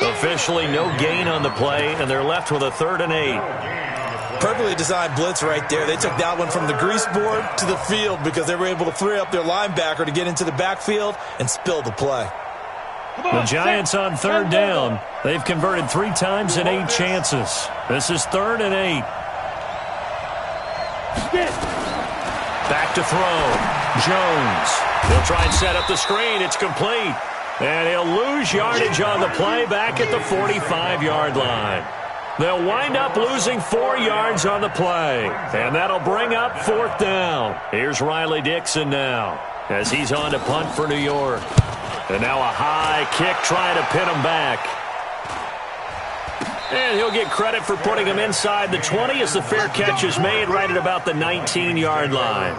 Officially no gain on the play, and they're left with a 3rd and 8. Perfectly designed blitz right there. They took that one from the grease board to the field because they were able to free up their linebacker to get into the backfield and spill the play. The Giants on 3rd down. They've converted 3 times in 8 chances. This is 3rd and 8. Back to throw. Jones. He'll try and set up the screen. It's complete. And he'll lose yardage on the play back at the 45-yard line. They'll wind up losing 4 yards on the play. And that'll bring up 4th down. Here's Riley Dixon now as he's on to punt for New York. And now a high kick trying to pin him back. And he'll get credit for putting him inside the 20 as the fair catch is made right at about the 19-yard line.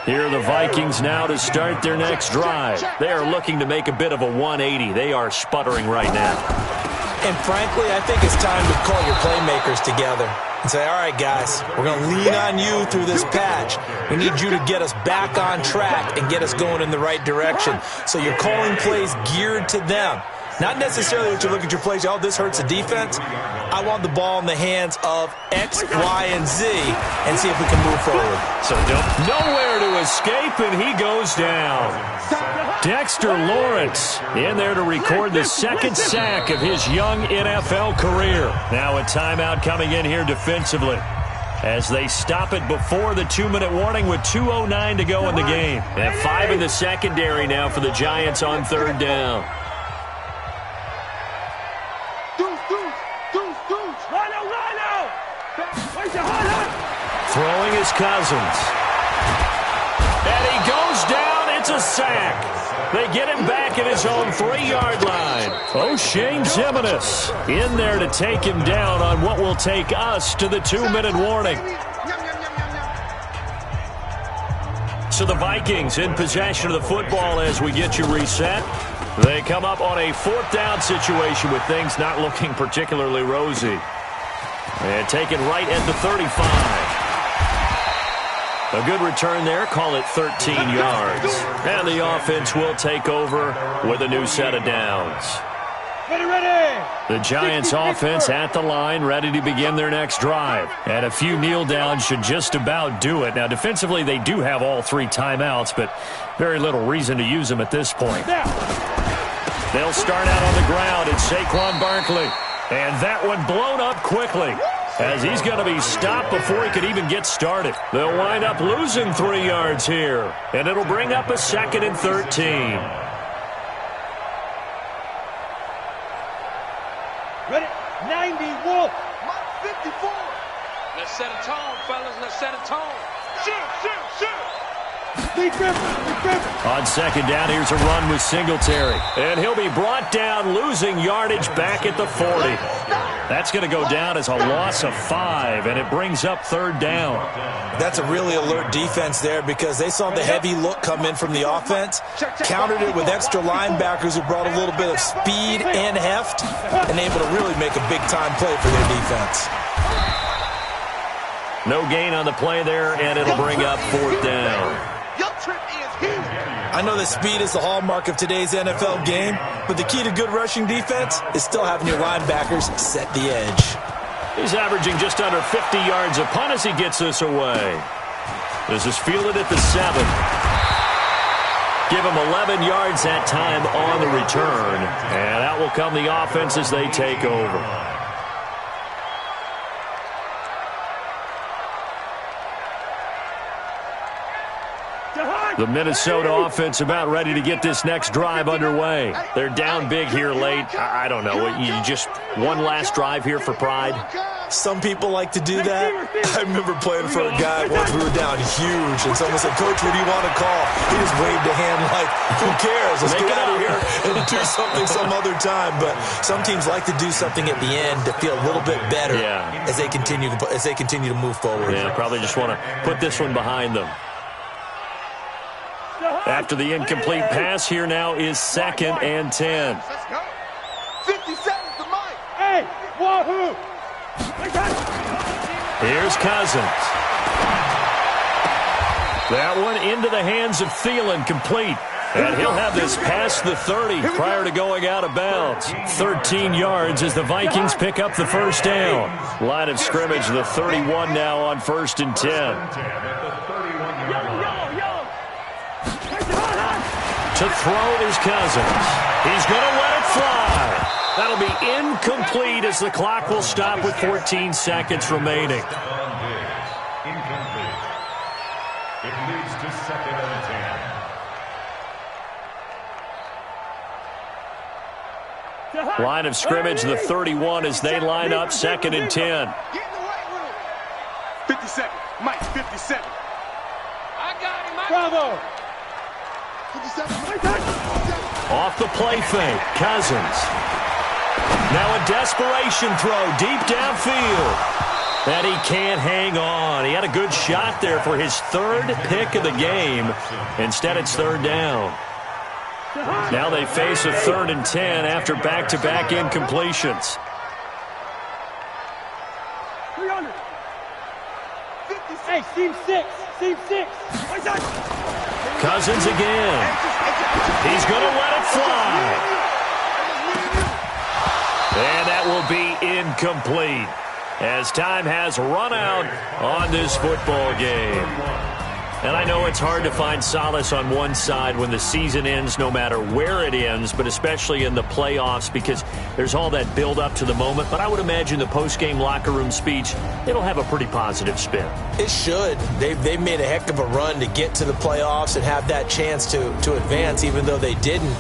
Here are the Vikings now to start their next drive. They are looking to make a bit of a 180. They are sputtering right now. And frankly, I think it's time to call your playmakers together and say, all right, guys, we're going to lean on you through this patch. We need you to get us back on track and get us going in the right direction. So you're calling plays geared to them. Not necessarily what you look at your plays, oh, this hurts the defense. I want the ball in the hands of X, Y, and Z and see if we can move forward. So nowhere to escape, and he goes down. Dexter Lawrence in there to record the 2nd sack of his young NFL career. Now a timeout coming in here defensively as they stop it before the 2-minute warning with 2:09 to go in the game. And 5 in the secondary now for the Giants on 3rd down. Throwing his Cousins. And he goes down. It's a sack. They get him back at his own 3-yard line. O'Shane Ximines in there to take him down on what will take us to the 2-minute warning. So the Vikings in possession of the football as we get you reset. They come up on a 4th down situation with things not looking particularly rosy. And taken right at the 35. A good return there. Call it 13 yards. And the offense will take over with a new set of downs. Ready. The Giants offense at the line, ready to begin their next drive. And a few kneel downs should just about do it. Now, defensively, they do have all 3 timeouts, but very little reason to use them at this point. They'll start out on the ground. It's Saquon Barkley. And that one blown up quickly as he's going to be stopped before he could even get started. They'll wind up losing 3 yards here, and it'll bring up a 2nd and 13. Ready. 90 Wolf. Mark 54. Let's set a tone, fellas. Let's set a tone. Shoot. On second down, here's a run with Singletary. And he'll be brought down, losing yardage back at the 40. That's going to go down as a loss of 5, and it brings up 3rd down. That's a really alert defense there because they saw the heavy look come in from the offense, countered it with extra linebackers who brought a little bit of speed and heft, and able to really make a big-time play for their defense. No gain on the play there, and it'll bring up 4th down. I know that speed is the hallmark of today's NFL game, but the key to good rushing defense is still having your linebackers set the edge. He's averaging just under 50 yards a punt as he gets this away. This is fielded at the 7. Give them 11 yards that time on the return. And out will come the offense as they take over. The Minnesota offense about ready to get this next drive underway. They're down big here late. I don't know. You just one last drive here for pride? Some people like to do that. I remember playing for a guy once. We were down huge, and someone said, "Coach, what do you want to call?" He just waved a hand like, "Who cares? Let's get out of here and do something some other time." But some teams like to do something at the end to feel a little bit better as they continue to move forward. Yeah, probably just want to put this one behind them. After the incomplete pass, here now is 2nd and 10. Let's go. 50 seconds to Mike. Hey, wahoo! Here's Cousins. That one into the hands of Thielen, complete. And he'll have this past the 30 prior to going out of bounds. 13 yards as the Vikings pick up the first down. Line of scrimmage, the 31 now on 1st and 10. To throw is Cousins. He's going to let it fly. That'll be incomplete as the clock will stop with 14 seconds remaining. Incomplete. It leads to 2nd and 10. Line of scrimmage, the 31 as they line up 2nd and 10. Get in the right room. 50 seconds. Mike, 50 seconds. I got him. Bravo! 50 seconds. Off the play fake, Cousins. Now a desperation throw deep downfield. And he can't hang on. He had a good shot there for his 3rd pick of the game. Instead, it's 3rd down. Now they face a 3rd and 10 after back-to-back incompletions. 300. Hey, seam 6. Seam 6. Cousins again. He's going to let it fly. And that will be incomplete as time has run out on this football game. And I know it's hard to find solace on one side when the season ends, no matter where it ends, but especially in the playoffs because there's all that build up to the moment. But I would imagine the post-game locker room speech, it'll have a pretty positive spin. It should. They've made a heck of a run to get to the playoffs and have that chance to advance, even though they didn't.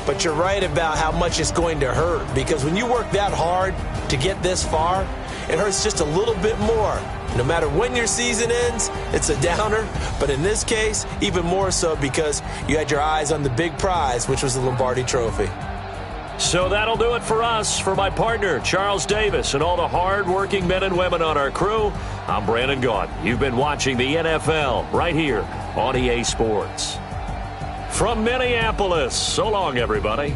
But you're right about how much it's going to hurt because when you work that hard to get this far, it hurts just a little bit more. No matter when your season ends, it's a downer. But in this case, even more so because you had your eyes on the big prize, which was the Lombardi Trophy. So that'll do it for us. For my partner, Charles Davis, and all the hard-working men and women on our crew, I'm Brandon Gaudin. You've been watching the NFL right here on EA Sports. From Minneapolis, so long, everybody.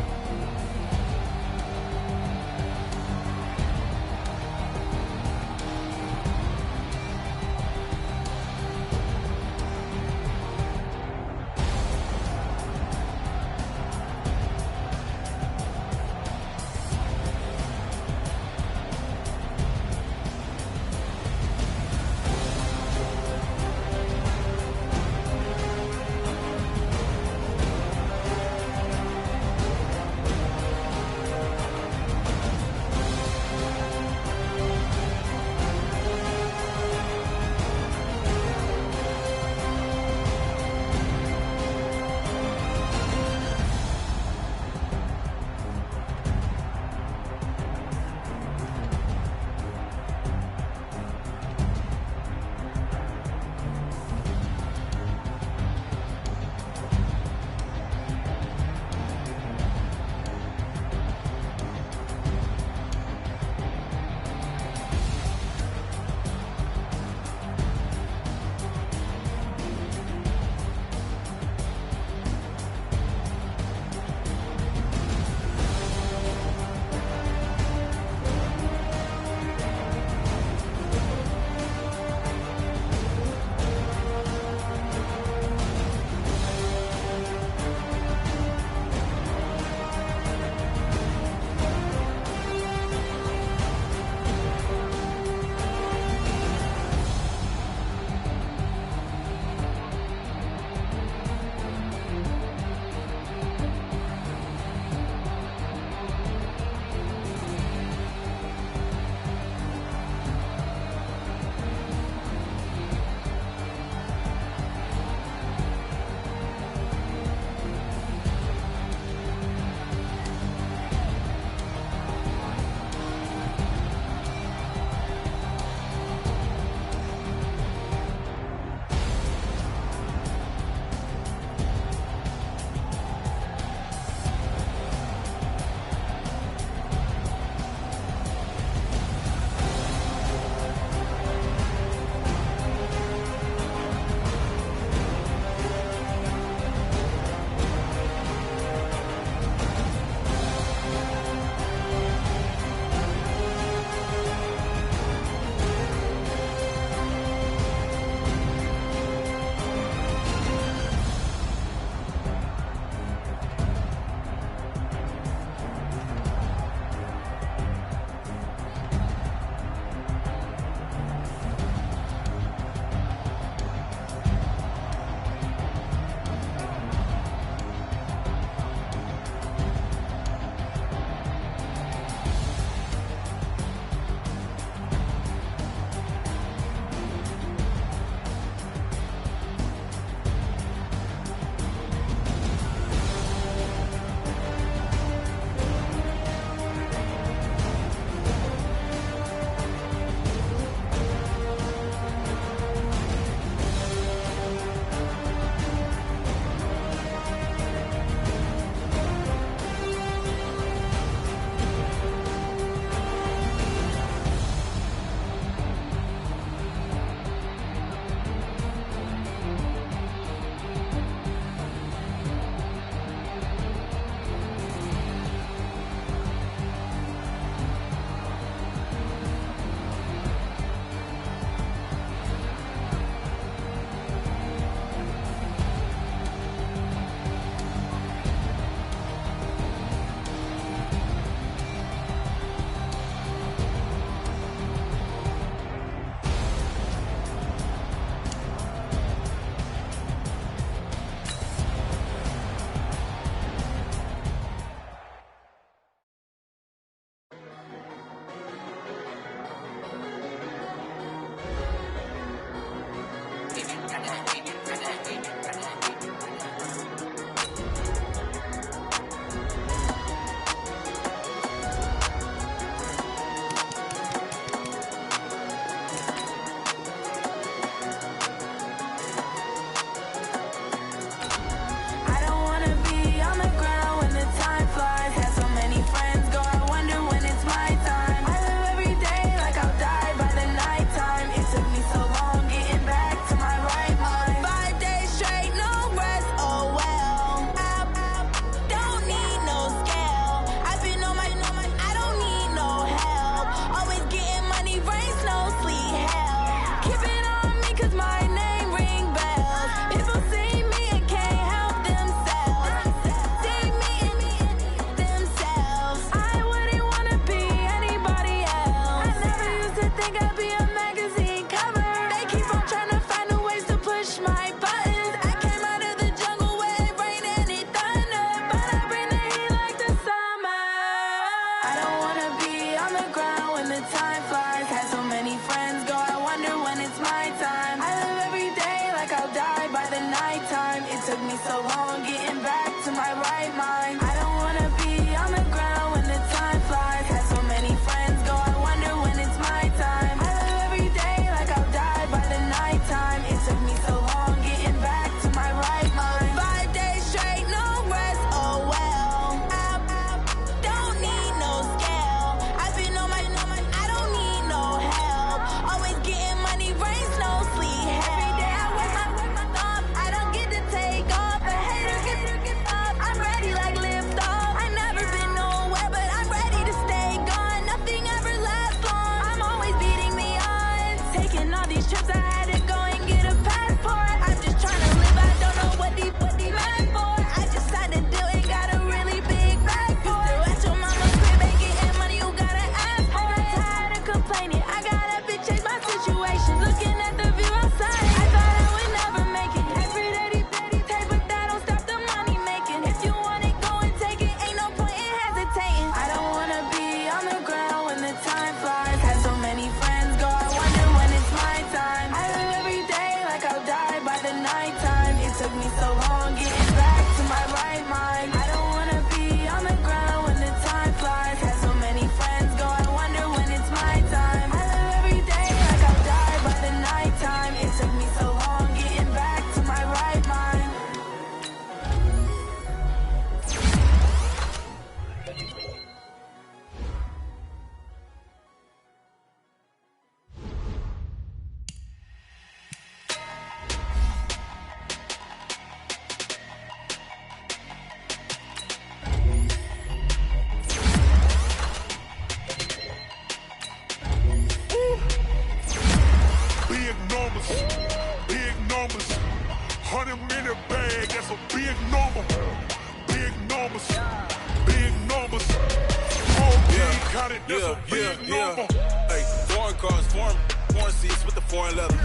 counted, that's a big number. Hey, foreign cars, foreign seats with the foreign leather.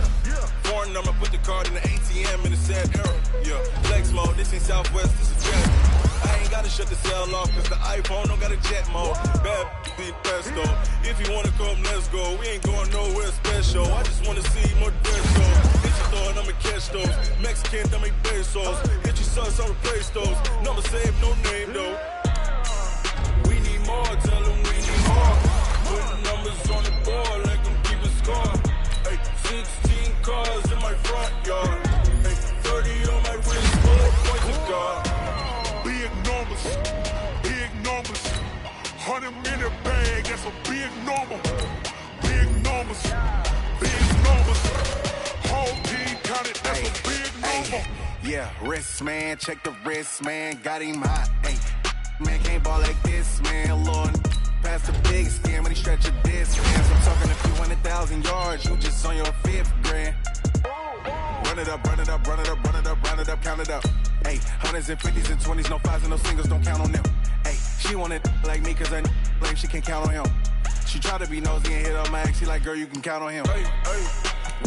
Foreign number, put the card in the ATM in a sad era. Yeah, flex mode, this ain't Southwest, this is Jet. I ain't gotta shut the cell off, cause the iPhone don't got a jet mode. Bad be pesto. If you wanna come, let's go. We ain't going nowhere special. I just wanna see more deso. Hit your throw and I'ma catch those. Mexican, dummy pesos. Hit your sons, I'll replace those. Number save, no name though. We need more, tell them we need more. Put numbers on the board, let them keep a score. Hey, 16 cars in my front yard. Hey, 30 on my wrist, bullet points to God. Big numbers, 100 minute bag, that's a big number. Big numbers, whole team counted, that's a big number. Yeah, wrist man, check the wrist man, got him hot. Ay, man can't ball like this, man. Lord, past the big scam when he stretch a disc, man. So I'm talking a few 100,000 yards, you just on your 5th grand. Run it up, count it up. Hey, hundreds and 50s and 20s, no 5s and no singles, don't count on them. Hey, she want it like me, cause I like she can count on him. She try to be nosy and hit on my ex, she like, girl, you can count on him. Hey,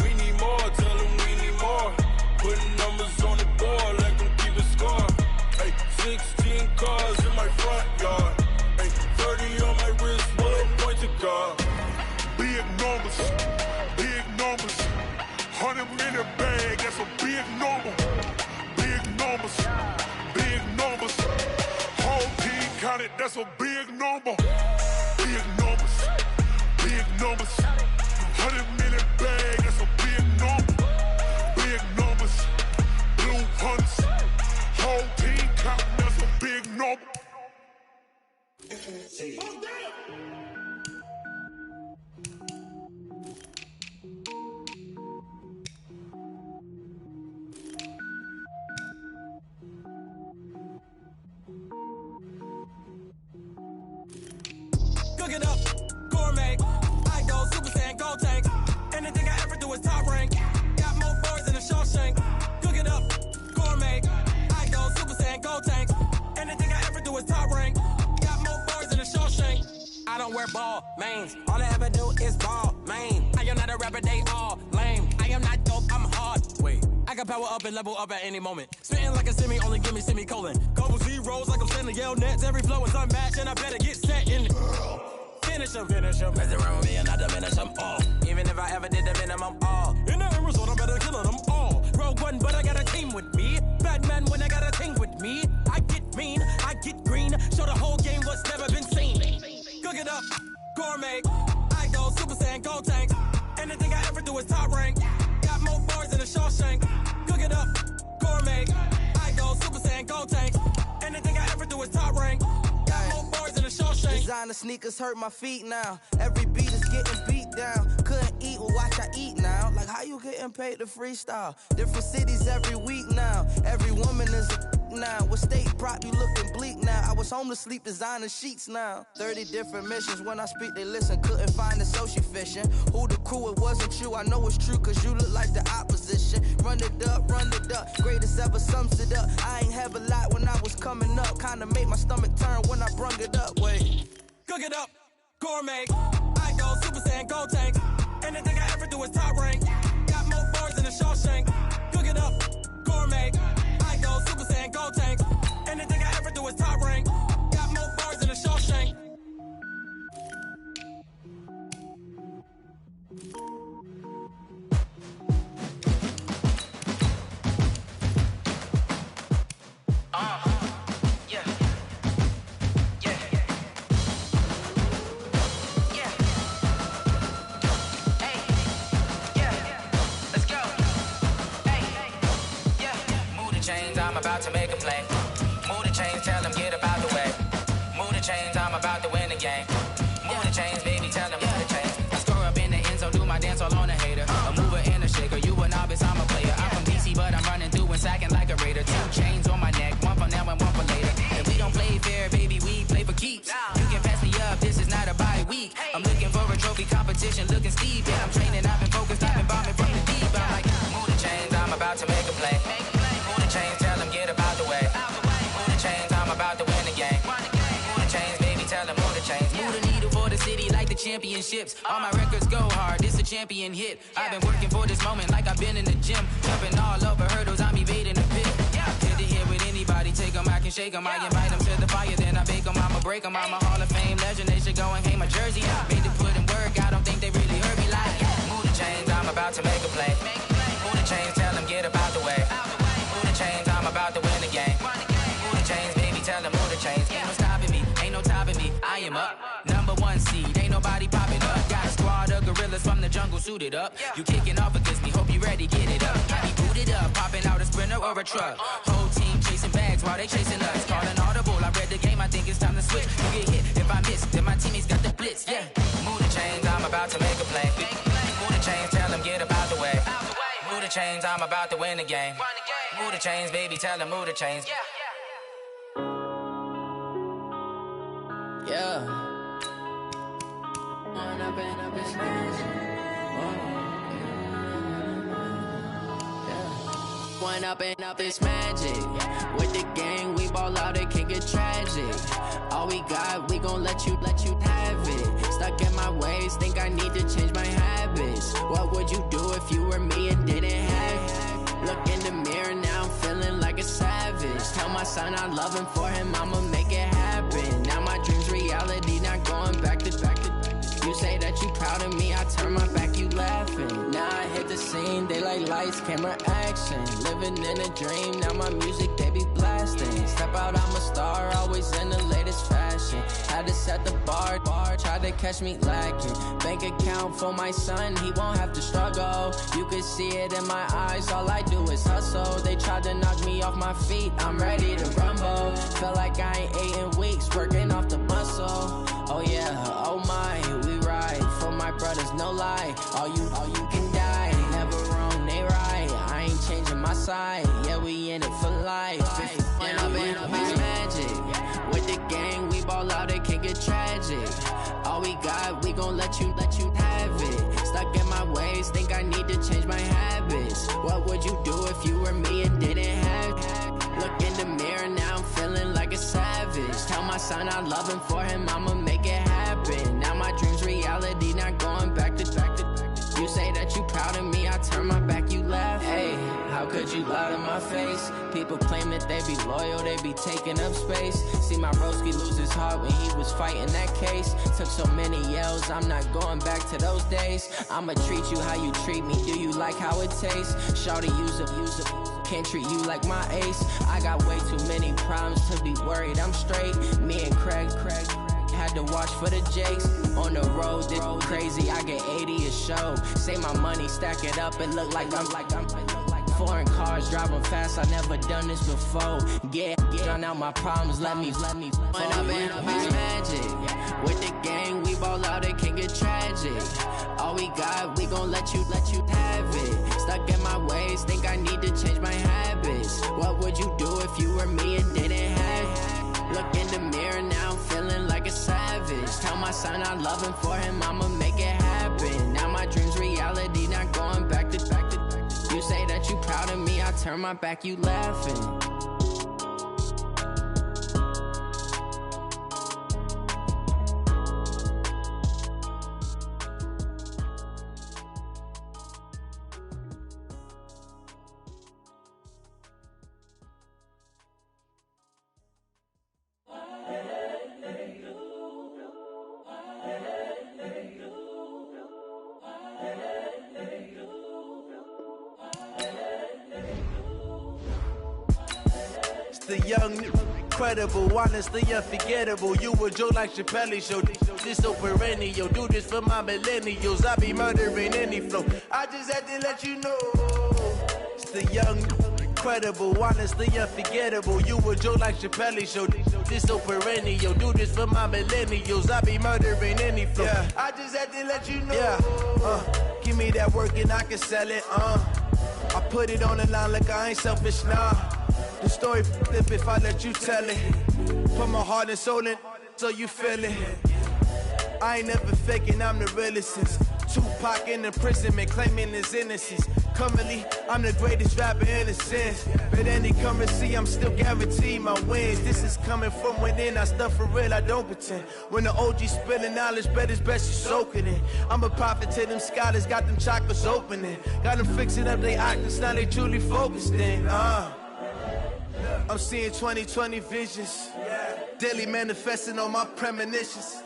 we need more, tell them we need more. Putting numbers on the board, let them keep a score. Hey, 16 cars in my front yard. Hey, 30 on my wrist, bullet point to God. Big numbers, 100 minute bag, that's a big number. Big numbers, whole team counted, that's a big number. Big numbers, 100 minute bag, that's a big number. Big numbers, blue hunts, whole team counting, that's a big number. Cook it up, gourmet. I go Super Saiyan, gold tank. Anything I ever do is top rank. Got more boys than a Shawshank. Cook it up, gourmet. I go Super Saiyan, gold tank. Anything I ever do is top rank. Got more boys than a Shawshank. I don't wear ball mains. All I ever do is ball main. I am not a rapper, they all lame. I am not dope, I'm hard. Wait, I can power up and level up at any moment. Spitting like a semi, only give me semicolon. Couple zeros like I'm sending yell nets. Every flow is unmatched and I better get set in. Finish him. Mess around with me and I diminish them all. Even if I ever did the minimum all. In the end result, I'm better killing them all. Rogue One, but I got a team with me. Batman when I got a team with me. I get mean, I get green. Show the whole game what's never been seen. Cook it up, gourmet. I go Super Saiyan, gold tank. Anything I ever do is top rank. Got more bars than a Shawshank. Cook it up, gourmet. I go Super Saiyan, gold tank. Anything I ever do is top rank. Got more bars than a Shawshank. Designer sneakers hurt my feet now. Every beat is getting beat down. Couldn't eat, well watch I eat now. Like how you getting paid to freestyle? Different cities every week now. Every woman is a now. With state prop, you looking bleak now. I was home to sleep designing sheets now. 30 different missions. When I speak, they listen. Couldn't find the social fishing. Who the crew? It wasn't you. I know it's true, cause you look like the opposition. Run it up. Greatest ever sums it up. I ain't have a lot when I was coming up. Kinda made my stomach turn when I brung it up. Wait. Cook it up, gourmet. I go Super Saiyan, gold tank. Anything I ever do is top rank. Got more bars than a Shawshank. Cook it up, gourmet. I go Super Saiyan, gold tank. Anything I ever do is top rank. Got more bars than a Shawshank. I'm about to make a play. Move the chains, tell them get about the way. Move the chains, I'm about to win the game. Move the chains, baby, tell them move the chains. I score up in the end zone, do my dance all on a hater. A mover and a shaker, you a novice, I'm a player. I'm from DC, but I'm running through and sacking like a raider. 2 chains on my neck, one for now and one for later. And we don't play fair, baby, we play for keeps. You can pass me up, this is not a bye week. I'm looking for a trophy competition, looking steep. Yeah, I'm training, I've been focused, I've been bombing from the deep. I'm like, move the chains, I'm about to make a play. Move the chains, tell them get about the way. Move the chains, I'm about to win the game. Move the chains, baby, tell them move the chains. Move the needle for the championships. All my records go hard, it's a champion hit. I've been working for this moment like I've been in the gym. Jumping all over hurdles, I'm evading the pit. Head to head with anybody, take them, I can shake them. I invite them to the fire, then I bake them, I'ma break them. I'm a Hall of Fame legend, they should go and hang my jersey. Made to put in work, I don't think they really heard me like, move the chains, I'm about to make a play. Move the chains, tell them get up out the way. Move the chains, I'm about to win the game. Move the chains, baby, tell them move the chains. Ain't no stopping me, ain't no topping me, I am up. Number one seed, ain't nobody popping up. Got a squad of gorillas from the jungle suited up. You kicking off against me, hope you ready, get it up. I be booted up, popping out a Sprinter or a truck. Whole team chasing bags while they chasing us. Calling audible, I read the game, I think it's time to switch. You get hit, if I miss, then my teammates got the blitz, yeah. Move the chains, I'm about to make a play. Move the chains, tell them get up out the way. Move the chains, I'm about to win the game. Move the chains, baby, tell them move the chains. Yeah. One up and up is magic. With the gang, we ball out, it can get tragic. All we got, we gon' let you have it. Stuck in my ways, think I need to change my habits. What would you do if you were me and didn't have it? Look in the mirror, now I'm feeling like a savage. Tell my son I love him, for him I'ma make it happen. Now my dream's reality, not going back to. You say that you proud of me, I turn my back, you laughing. Now I hit the scene, they like lights, camera, action. Living in a dream, now my music, they be blasting. Step out, I'm a star, always in the latest fashion. Had to set the bar, tried to catch me lacking. Bank account for my son, he won't have to struggle. You could see it in my eyes, all I do is hustle. They tried to knock me off my feet, I'm ready to rumble. Felt like I ain't ate in weeks, working off the muscle. Oh yeah, oh my, we ride for my brothers, no lie. All you can die, never wrong, they right. I ain't changing my side, yeah, we in it for life. When up and up is magic. With the gang, we ball out, it can get tragic. All we got, we gon' let you have it. Stuck in my ways, think I need to change my habits. What would you do if you were me and didn't have it? Look in the mirror, now I'm feeling like a savage. Tell my son I love him, for him I'ma make it happen. Now my dream's reality, not going back to. You say that you proud of me, I turn my back, you laugh. Hey, how could you lie to my face? People claim that they be loyal, they be taking up space. See my broski lose his heart when he was fighting that case. Took so many yells, I'm not going back to those days. I'ma treat you how you treat me, do you like how it tastes? Shawty, use up, can't treat you like my ace. I got way too many problems to be worried, I'm straight. Me and Craig had to watch for the Jakes. On the road, this crazy, I get 80 a show. Say my money, stack it up, it look like I'm foreign cars, driving fast, I never done this before. Get drown out my problems, let me When up and up is magic. With the gang, we ball out, it can get tragic. All we got, we gon' let you have it. Stuck in my ways, think I need to change my habits. What would you do if you were me and didn't have it? Look in the mirror, now I'm feeling like a savage. Tell my son I love him, for him I'ma make it happen. Now my dream's reality, not going back to. You say that you proud of me, I turn my back, you laughing. The young, incredible, honestly unforgettable. You a joke like Chappelle Show. This so perennial. Do this for my millennials. I be murdering any flow. I just had to let you know. It's the young, incredible, honestly unforgettable. You a joke like Chappelle Show. This so perennial. Do this for my millennials. I be murdering any flow. Yeah. I just had to let you know. Yeah. Give me that work and I can sell it. I put it on the line like I ain't selfish, nah. The story flip if I let you tell it. Put my heart and soul in so you feel it. I ain't never faking, I'm the realest since Tupac in imprisonment, claiming his innocence. Currently, I'm the greatest rapper in a sense. But any currency, I'm still guaranteed my wins. This is coming from within, I stuff for real, I don't pretend. When the OG spilling knowledge, bet it's best you soak it in. I'm a prophet to them scholars, got them chakras opening. Got them fixing up they octaves, now they truly focused in. I'm seeing 2020 visions. Daily manifesting on my premonitions.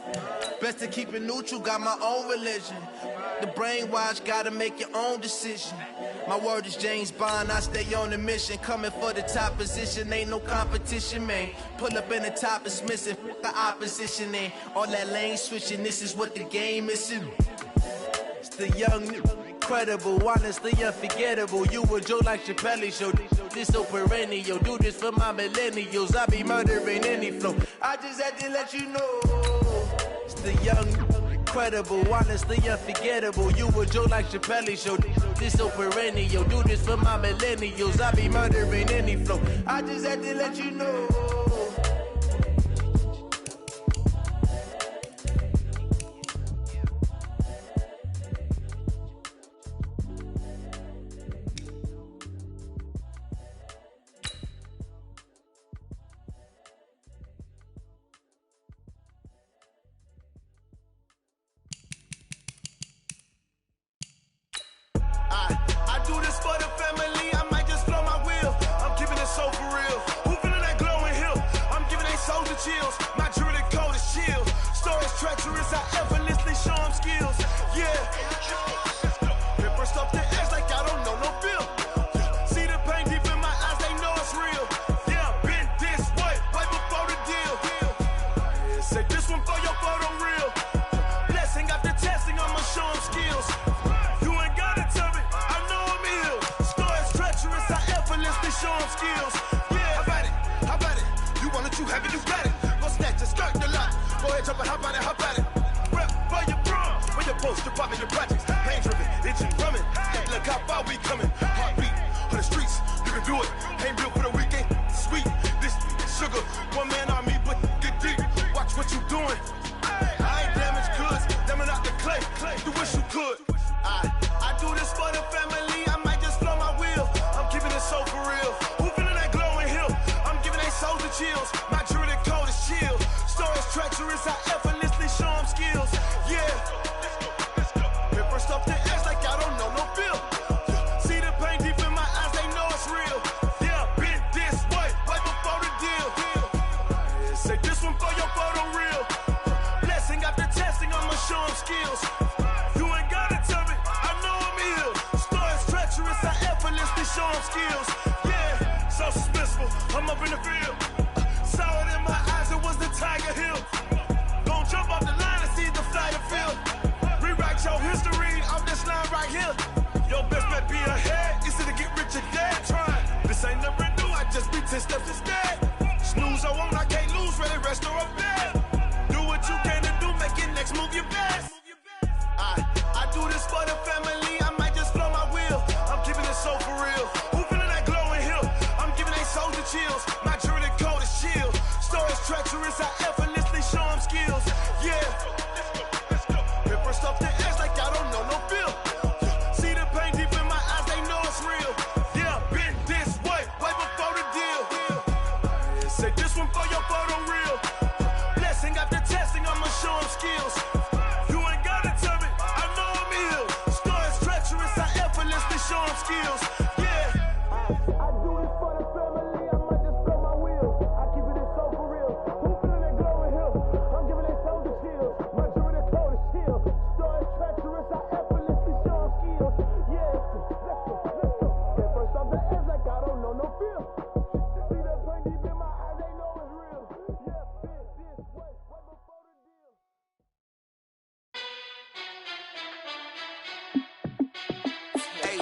Best to keep it neutral, got my own religion. The brainwash, gotta make your own decision. My word is James Bond, I stay on the mission. Coming for the top position, ain't no competition, man. Pull up in the top, it's missing, the opposition ain't. All that lane switching, this is what the game is. It's the young, incredible, honestly unforgettable. You a Joe like Chappelle show. This so perennial, do this for my millennials. I be murdering any flow. I just had to let you know. It's the young, incredible, honestly unforgettable. You a Joe like Chappelle show. This so perennial, do this for my millennials. I be murdering any flow. I just had to let you know. I do this for the family, I might just blow my wheel. I'm keeping it so for real. Who feeling that glowing hill? I'm giving they soldier chills. My jewelry code is chill. Stories treacherous, I effortlessly show them skills. Yeah. Paper stuff the edge like I don't know no feel. See the pain deep in my eyes, they know it's real. Yeah, been this way, way before the deal. Say this one for your photo real. Blessing after testing, I'ma show them skills. Show them skills. Yeah, how about it? You want it, you have it, you got it. Go snatch your skirt, the lot. Go ahead, jump it, how about it? Rep for your prom. When your post, your popping, your projects. Pain driven, itching, drumming. Hey, look how far we coming. Heartbeat on the streets, you can do it. Ain't built for the weekend. Sweet, this sugar. One man army, but get deep. Watch what you doing. I ain't damaged goods, damn out the clay. You wish you could. I do this for the family. I might just blow my wheel. I'm keeping it so for real. Who feeling that glowing hill? I'm giving they soldier chills. My jewelry code is chill. Stories treacherous, I effortlessly show them skills. Yeah. Paper stuff the edge like I don't know no feel. See the pain deep in my eyes, they know it's real. Yeah, been this way, way before the deal. Say this one for your photo real. Blessing after testing, I'ma show them skills. You ain't gotta tell me, I know I'm ill. Stories treacherous, I effortlessly show them skills. Yeah, so suspenseful, I'm up in the field. Saw it in my eyes, it was the Tiger Hill. Don't jump off the line and see the fly the field. Rewrite your history off this line right here. Your best bet be ahead, easy to get rich or dead. Try, this ain't never new, I just be 10 steps instead. Snooze I won't, I can't lose, ready, rest or a bed. Do what you can to do, make your next move your best. I do this for the family, I might just blow my wheel. I'm keeping it so for real. Who feeling that glowing hill? I'm giving they soldier chills. My jewelry code is chill. Stories treacherous, I effortlessly show them skills. Yeah. Paper stuff the edge like I don't know no feel. See the pain deep in my eyes, they know it's real. Yeah, been this way, way before the deal. Say this one for your photo real. Blessing after testing, I'ma show them skills. You ain't gotta tell me, I know I'm ill. Stories treacherous, I effortlessly show them skills. Yeah. I do this for the family, I might just blow my wheel. I keep it so for real. Who feeling that glowing hill? I'm giving they soldier chills. My jewelry code is chill. Stories treacherous, I effortlessly show them skills. Yeah, let's go. Get first off the edge like I don't know no feel. See that pain deep in my eyes, they know it's real. Yeah, been this way, way before the deal. Hey,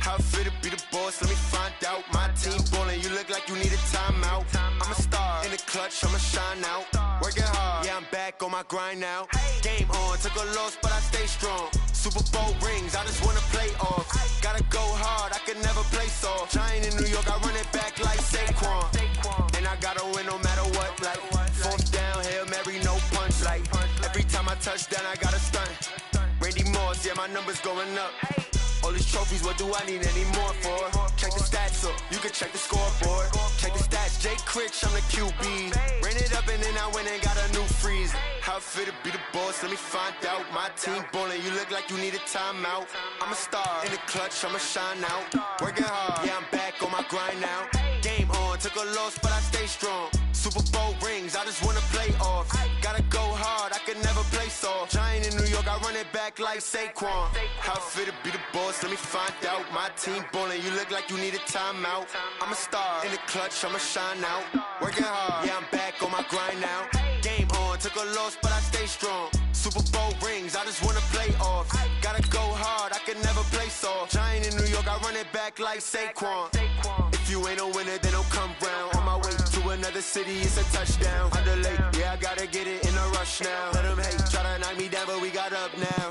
how fit to be the boss? Let me find out. My team ballin', you look like you need a timeout. I'm a star in the clutch, I'ma shine out. Working hard, yeah, I'm back on my grind now. Game on, took a loss, but I stay strong. Super Bowl rings, I just wanna play off. Gotta go hard, I can never play soft. Giant in New York, I run it back like Saquon. And I gotta win no matter what, like fourth down, Hail Mary, no punch. Like every time I touch down, I gotta stunt. Randy Moss, yeah, my numbers going up. All these trophies, what do I need any more for? Check the stats up, you can check the scoreboard. Check the stats, Jay Critch, I'm the QB. Ran it up and then I went and got a new freeze. How it feel to be the boss, let me find out. My team ballin', you look like you need a timeout. I'm a star, in the clutch, I'ma shine out. Working hard, yeah, I'm back on my grind now. Game on, took a loss, but I stay strong. Super Bowl rings, I just wanna play off. Gotta go hard, I could never play soft. Giant in New York, I run it back like Saquon. How it feel to be the boss, let me find out. My team ballin', you look like you need a timeout. I'm a star, in the clutch, I'ma shine out. Working hard, yeah, I'm back on my grind now. Game on, took a loss, but I stay strong. Super Bowl rings, I just wanna play off. Gotta go hard, I could never play soft. Giant in New York, I run it back like Saquon. If you ain't a winner, then don't come round. On my way to another city, it's a touchdown. Underlay, yeah, I gotta get it in a rush now. Let them hate, try to knock me down, but we got up now.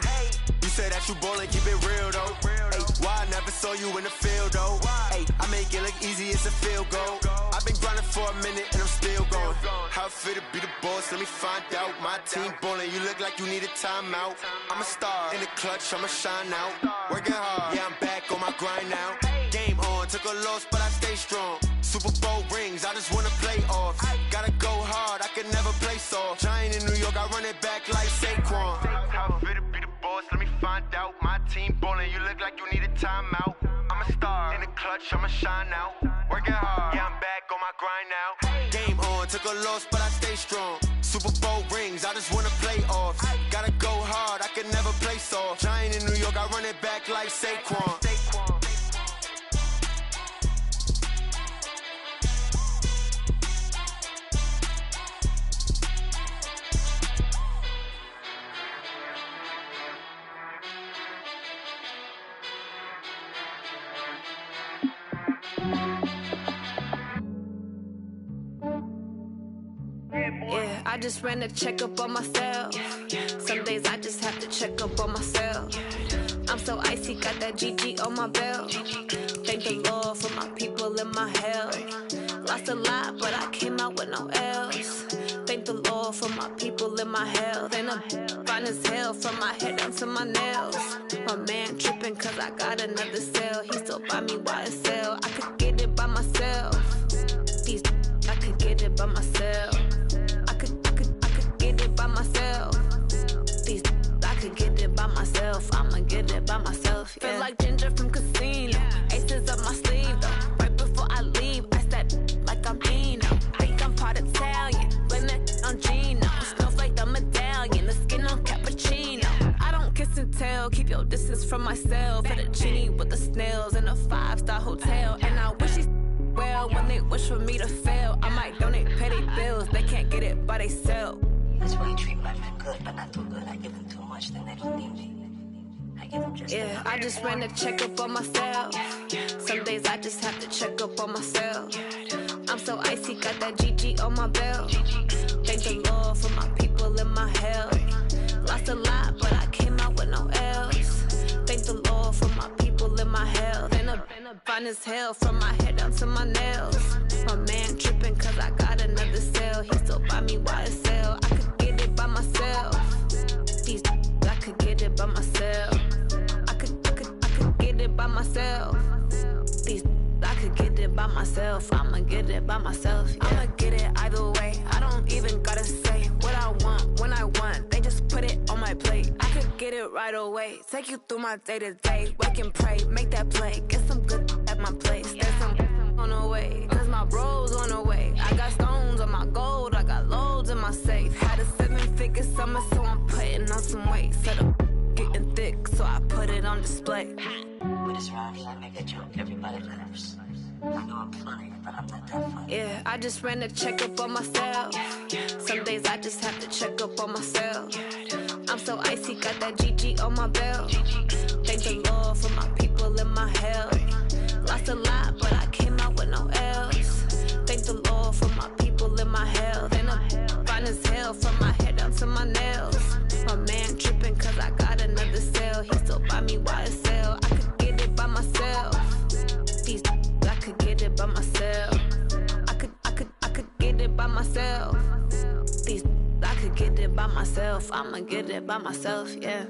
You say that you ballin', keep it real though. Ay, why I never saw you in the field though? Ay, I make it look easy, it's a field goal. I've been grinding for a minute and I'm still going. How it feel to be the boss, let me find out. My team ballin', you look like you need a timeout. I'm a star, in the clutch, I'ma shine out. Working hard, yeah, I'm back on my grind now. Game on, took a loss, but I stay strong. Super Bowl rings, I just wanna play off. Gotta go hard, I could never play soft. Giant in New York, I run it back like Saquon. How it feel to be the boss, let me find out. My team ballin', you look like you need a timeout. I'm a star, in the clutch, I'ma shine out. Working hard, yeah, I'm back on my grind now. Game on, took a loss, but I stay strong. Super Bowl rings, I just wanna play off. Gotta go hard, I could never play soft. Giant in New York, I run it back like Saquon. Yeah, I just ran a checkup on myself. Some days I just have to check up on myself. I'm so icy, got that GG on my belt. Thank the Lord for my people and my health. Lost a lot, but I came out with no else. Thank the Lord for my people and my health. And I'm fine as hell from my head down to my nails. My man tripping cause I got another cell. He still buy me YSL. I could get it by myself. I could get it by myself. I could get it by myself. I could get it by myself. I'ma get it by myself. Yeah. Feel like Ginger from Casino. Aces up my sleeve though. Right before I leave, I step like I'm Dino. Think I'm part Italian. Blame that on Gino. Snowflake the medallion. The skin on cappuccino. I don't kiss and tell. Keep your distance from myself. At a genie with the snails in a 5-star hotel. And I wish he's well when they wish for me to fail. I might donate, pay their bills. They can't get it by they self. That's why you treat my friend good, but not too good. I give them too much, then they don't need me. I give them just yeah, I just ran a checkup on myself. Some days I just have to check up on myself. I'm so icy, got that GG on my belt. Thank the Lord for my people and my health. Lost a lot, but I came out with no else. Thank the Lord for my people and my health. And I'm fine as hell from my head down to my nails. My man tripping cause I got another cell. He still buy me YSL. I could get it by myself. I could get it by myself. I could get it by myself. I could get it by myself. I'ma get it by myself. Yeah. I'ma get it either way. I don't even gotta say what I want when I want. They just put it on my plate. I could get it right away. Take you through my day to day. Wake and pray, make that play. Get some good at my place. There's some on the way. Cause my bros on the way. I got stones on my gold. I got loads in my safe. Had a 7-figure summer, so I'm putting on some weight. Set up getting thick, so I put it on display. With this rhyme, I make a joke. Everybody laughs. I know I'm funny, but I'm not that funny. Yeah, I just ran a checkup on myself. Some days I just have to check up on myself. I'm so icy, got that GG on my belt. Thank the Lord for my people and my health. Lost a lot, but I came out with no else. Thank the Lord for my people and my health. And I'm fine as hell from my head down to my nails. My man tripping cause I got another cell. He still buy me YSL. I could get it by myself. I could get it by myself. I could get it by myself. I could get it by myself. I'ma get it by myself, yeah.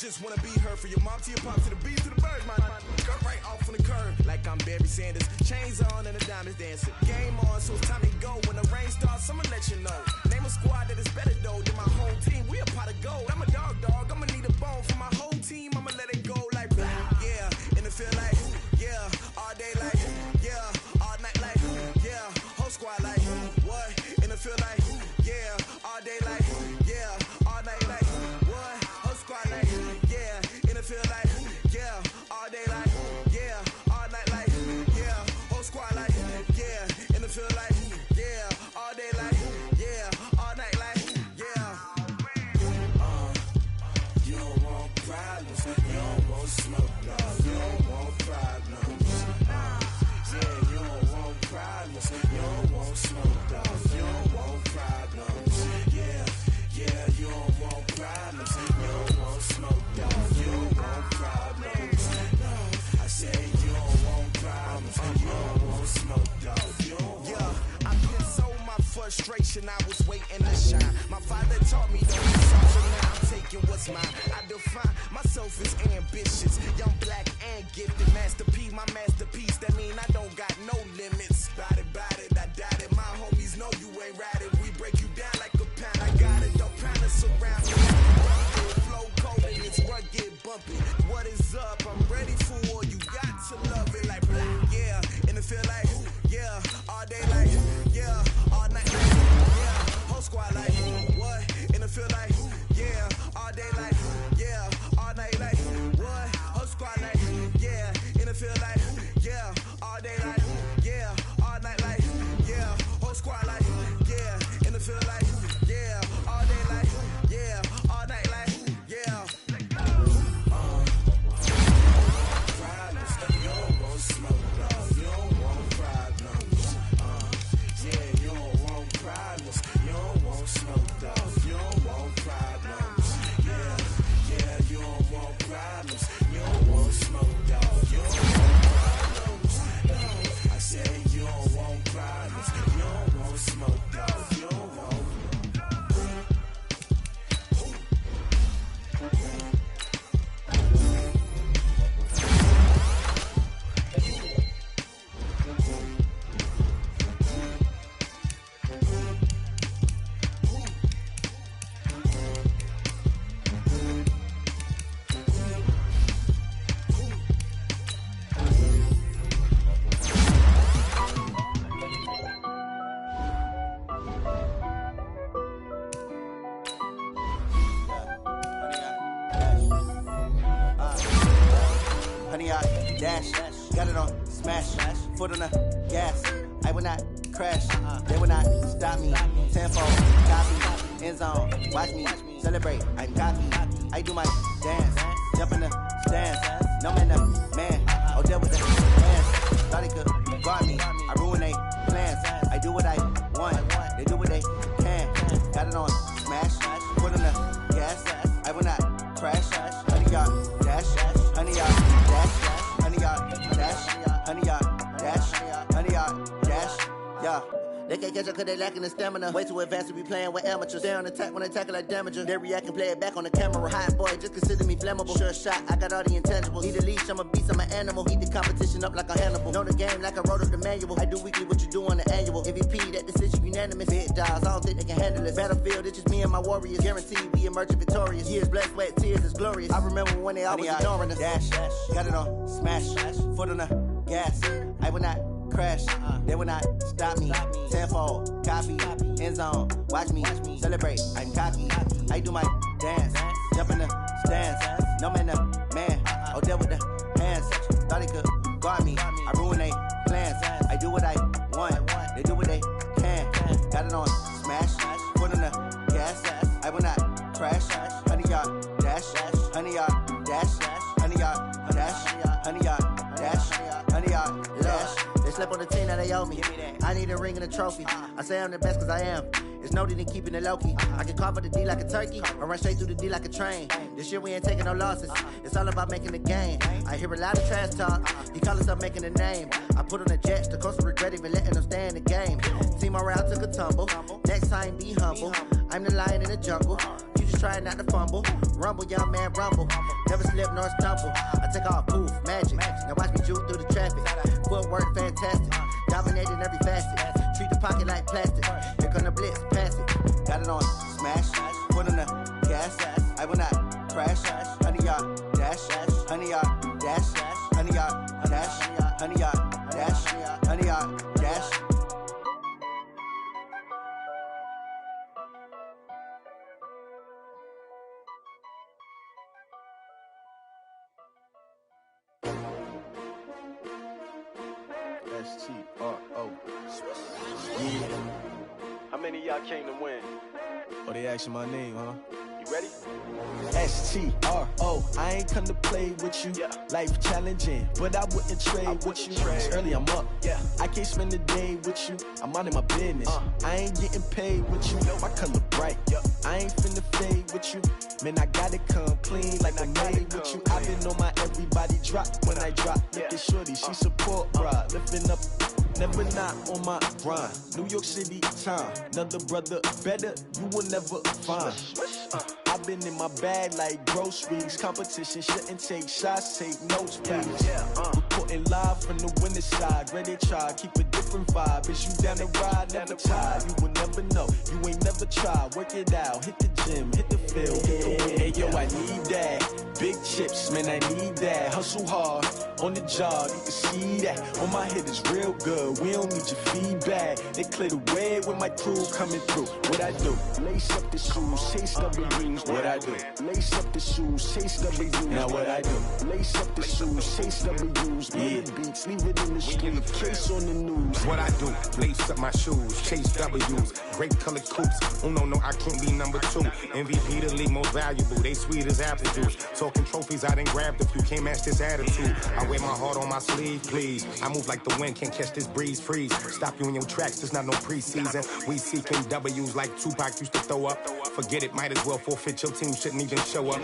just wanna be her. For your mom to your pop to the beat to the bird, my go right off on the curb. Like I'm Barry Sanders, chains on and the diamonds dancing. Game on, so it's time to go. When the rain starts, I'ma let you know. Name a squad that is better though than my whole team. We a pot of gold. I'm a dog, I'ma need a bone for my whole team. I'ma let it go like blah, yeah. And it feel like, yeah, all day like, yeah, all night like, yeah, whole squad like, what? And it feel like, yeah, all day like, yeah, all night like, what? Whole squad like, yeah, and it feel like, yeah, all day like, yeah, all night like, yeah, whole squad like, yeah, and it feel like, yeah, all day like, yeah, all night like, yeah. You don't want problems, you don't want smoke, no, you don't want problems. Yeah, you don't want problems, you don't want smoke, dog, you don't want problems. Yeah, you don't want problems, you don't want smoke, dog, you don't want problems. No, I said you don't want problems, you don't want smoke, dog, you don't want. Yeah, I been so my frustration, I was waiting to shine. My father taught me don't be soft, so now I'm taking what's mine. I define myself as ambitious, young, black, and gifted. Master P, my masterpiece, that mean I don't got no limits. Bout it, I doubt it. My homies know you ain't ride it. We break you down like a pound. I got it, don't pound us around me. Flow cold and it's rugged, bumpy. What is up? I'm ready for war. You got to love it like blah, yeah. And it feel like, yeah, all day like, yeah, all night like, yeah, whole squad like, what? And it feel like, yeah, all day like, yeah, all night like, what? Whole squad like, yeah, and it feel like, yeah, all day like, yeah, all night like, yeah, whole squad like, yeah, and it feel like, yeah, all day like, yeah, all night like, yeah. Problems, you don't want smoke, dog, you don't want problems. Yeah, you don't want problems, you don't want smoke, dog, you don't want problems. Yeah, you don't want problems, you don't want smoke, dog, you don't want problems. No, I said you don't want problems, you don't want smoke, dog, you don't want. Honey, I dash, got it on smash, foot on the gas. I will not crash, they will not stop me. Tenfold, copy, end zone, watch me celebrate. I'm cocky, I do my dance, jump in the stands. No man, the man, oh there with the hands. Thought he could guard me, I ruin they plans. I do what I want, they do what they can. Got it on smash, foot on the gas. I will not crash, honey, y'all dash, honey, y'all dash, honey, y'all dash, honey, y'all dash, honey, y'all dash, yeah. They can't catch up cause they lacking the stamina. Way too advanced to be playing with amateurs. They on attack when they tackle like damager. They react and play it back on the camera. Hot boy, just consider me flammable. Sure shot, I got all the intangibles. Need a leash, I'm a beast, I'm an animal. Eat the competition up like a Hannibal. Know the game like I wrote up the manual. I do weekly what you do on the annual. MVP, that decision unanimous. Big dogs, I don't think they can handle this. Battlefield, it's just me and my warriors. Guaranteed we emerge victorious. Years, blood, sweat, tears, is glorious. I remember when they always ignoring us. Dash, got it on smash, foot on the gas. I will not crash, they will not stop me. Tenfold, copy, end zone, watch me celebrate. I'm cocky, I do my dance, jump in the stands. No man, the man, oh there with the hands. Thought he could guard me, I ruin they plans. I do what I want, they do what they can. Got it on smash, foot on the gas. I will not crash, honey, y'all dash, honey, y'all dash, honey, y'all dash, honey, y'all dash, honey, y'all dash. They slept on the team, now they they owe me. I need a ring and a trophy. I say I'm the best cause I am. It's no need in keeping it low-key. I can carve up the D like a turkey or run straight through the D like a train. This year we ain't taking no losses. It's all about making the game. I hear a lot of trash talk. He call himself making a name. I put on the Jets. The coach will regret even letting them stay in the game. Team morale took a tumble. Next time be humble. I'm the lion in the jungle. You just trying not to fumble. Rumble, young man, rumble. Never slip nor stumble. I take off, poof, magic. Now watch me juke through the traffic. Footwork fantastic. Dominating every facet. Treat the pocket like plastic. Here come the blitz, pass it. Got it on smash. Put on the gas. I will not crash. 100 yard dash. 100 yard dash. 100 yard dash. 100 yard dash. 100 yard dash. S-T-R-O. Yeah. How many of y'all came to win? Oh, they asking my name, huh? You ready? S-T-R-O. I ain't come to play with you. Yeah. Life challenging, but I wouldn't trade with you. It's early, I'm up. Yeah. I can't spend the day with you. I'm minding my business. I ain't getting paid with you. My color bright. I ain't finna fade with you. Man, I gotta come clean like I'm made with you. I've been on my everybody drop when I drop. Look at shorty, she support, bruh. Lifting up, never not on my grind. New York City time, another brother better, you will never find. I've been in my bag like groceries. Competition shouldn't take shots, take notes, please. Reporting live from the winter side. Ready to try, keep a different vibe. Is you down the ride, never tired. You will never know, you ain't never tried. Work it out, hit the gym, hit the field. Hey yo, I need that. Big chips, man, I need that. Hustle hard, on the job, you can see that. On my head is real good, we don't need your feedback. They clear the way with my crew coming through. What I do? Lace up the shoes, chase W's. What I do? Lace up the shoes, chase W's. Now what I do? Lace up the shoes, chase W's. Yeah. Beats, leave it in the street, case on the news. What I do? Lace up my shoes, chase W's. Great colored coops. Oh no, I can't be number 2. MVP the league most valuable. They sweet as apple juice. Talking trophies, I done grabbed a few. Can't match this attitude. I wear my heart on my sleeve, please. I move like the wind, can't catch this breeze. Freeze. Stop you in your tracks. There's not no preseason. We seeking W's like Tupac used to throw up. Forget it, might as well forfeit. Your team shouldn't even show up.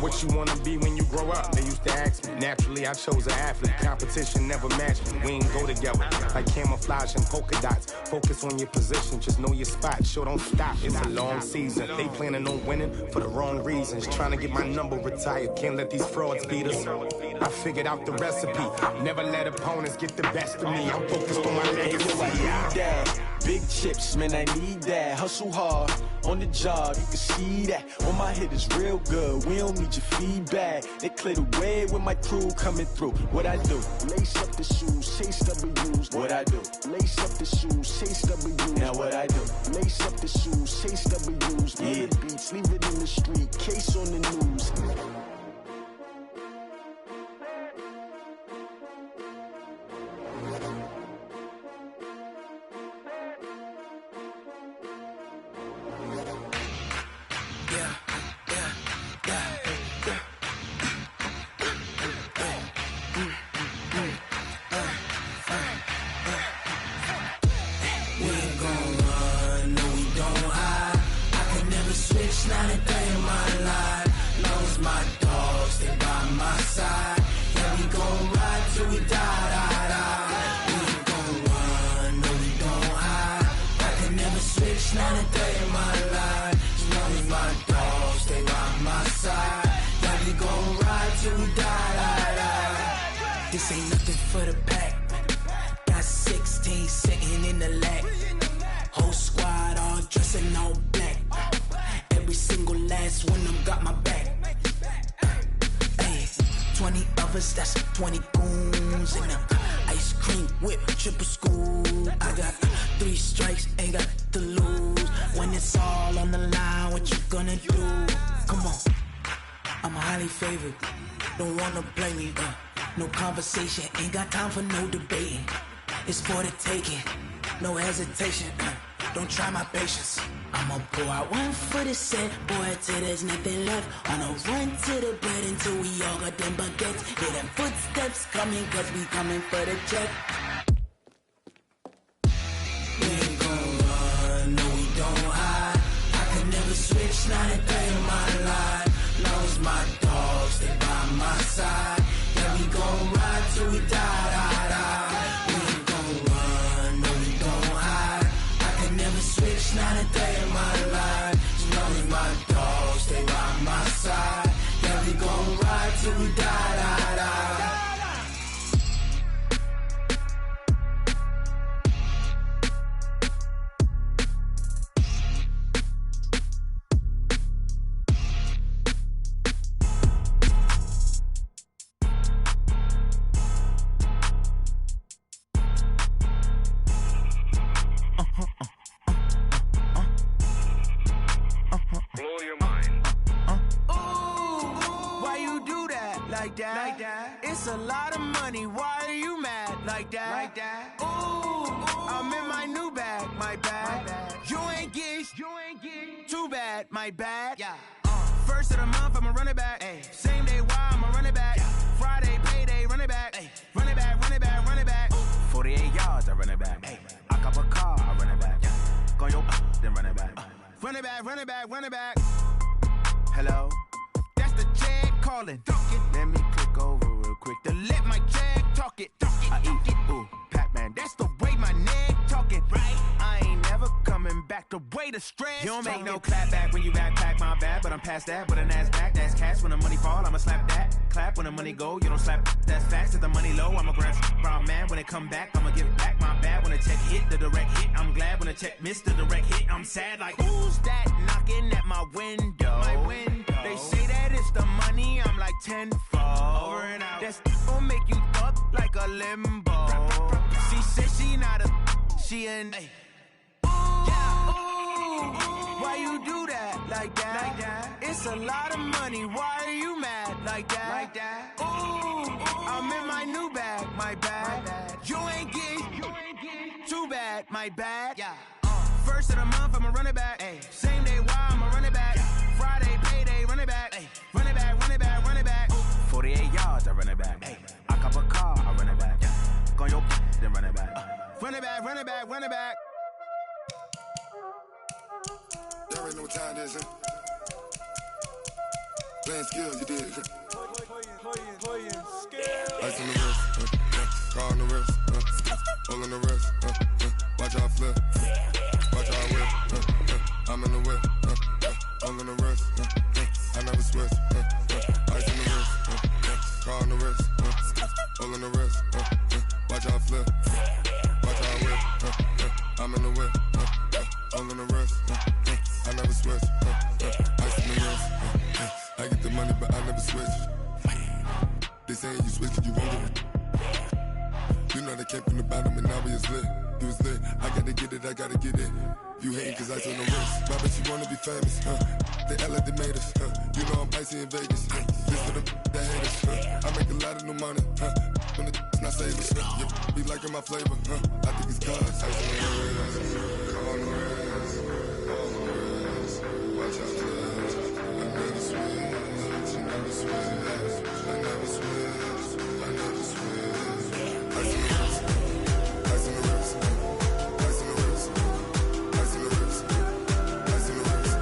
What you wanna be when you grow up? They used to ask me. Naturally, I chose an athlete. Competition never matched me. We ain't go together like camouflage and polka dots. Focus on your position, just know your spot. Sure, don't stop. It's a long season. They planning on winning for the wrong reasons. Trying to get my number retired. Can't let these frauds beat us. I figured out the recipe. Never let opponents get the best of me. I'm focused on my legacy. I need that. Big chips, man, I need that. Hustle hard, on the job, you can see that. On my head is real good, we don't need your feedback. They clear the way with my crew coming through. What I do? Lace up the shoes, chase W's. What I do? Lace up the shoes, chase W's. Now what I do? Lace up the shoes, chase W's. Yeah. Beats, leave it in the street, case on the news. This ain't nothing for the pack. Got 16 sitting in the lag. Whole squad all dressing all black. Every single last one of them got my back. Hey, 20 of us, that's 20 goons in them. Ice cream whip, triple scoop. I got 3 strikes, ain't got to lose. When it's all on the line, what you gonna do? Come on, I'm highly favored. Don't wanna play me, no conversation, ain't got time for no debating. It's for the taking, no hesitation. Don't try my patience. I'ma pour out one for the set, boy, till there's nothing left. On a run to the bread until we all got them baguettes. Hear them footsteps coming, cause we coming for the check. side. Yeah, we gon' ride till we die, die, die. We ain't gon' run, no, we gon' hide. I can never switch, not a day in my life. As long as my dogs stay by my side. Yeah, we gon' ride till we die, die, die. It's a lot of money, why are you mad like that? Ooh, I'm in my new bag, my bad. You ain't get too bad, my bad. Yeah. First of the month, I'ma run it back. Ay. Same day, why I'ma run it back. Yeah. Friday, payday, run it back. Ay. Run it back, run it back, run it back. 48 yards, I run it back. Ay. I cop a car, I run it back. Yeah. Go your then run it back. Run it back, run it back, run it back. Hello? That's the jag calling. Let me click over real quick to let my jag talk it. I eat it, ooh, Pac-Man. That's the way my neck talking. Right? I ain't never coming back. The way the stress. You don't make no clap back when you backpack, my bad. But I'm past that with a NASDAQ. That's cash when the money fall. I'ma slap that. Clap when the money go. You don't slap. That's fast. If the money low, I'ma grab brown man. When it come back, I'ma give back my bad. When the check hit, the direct hit. I'm glad when the check missed the direct hit. I'm sad like who's that knocking at my window? My window. They say that it's the money. I'm like tenfold. Over and out. That's gon' make you up like a limbo. She said she not a. She an. Ay. Why you do that like that? It's a lot of money. Why are you mad like that? Ooh, I'm in my new bag, my bad. You ain't get too bad, my bad. Yeah. First of the month, I'ma run it back. Ay. Same day, why I'ma run it back. Friday, payday, run it back. Ay. Run it back, run it back, run it back. 48 yards, I run it back. Ay. I cop a car, I run it back. Go your then run it back. Run it back, run it back, run it back. Y'all already know what time it is, huh? Playing skills, you did. Playing skills. Ice on the wrist, car on the wrist, all on the wrist, watch out flip, watch out whip, I'm in the whip, all on the wrist, I never switch, ice on the wrist, car on the wrist, all on the wrist, watch out flip, watch out whip, I'm in the whip, all on the wrist, I never switch, ice on the wrist, I get the money but I never switch. They saying you switch it, you won't get it. You know they came from the bottom and now we is lit. You was lit, I gotta get it, I gotta get it. You hating cause ice on the wrist. Why bet you wanna be famous, They act like they made us, You know I'm icy in Vegas, This for the that hate us, I make a lot of new money, When the not savers, You be liking my flavor, I think it's cause ice on the wrist, on the wrist, on the wrist. Watch out, I never switch, I never switch. I never switch, I never switch. Ice in the wrist, ice in the wrist, ice in the wrist, ice in the wrist, ice in the wrist,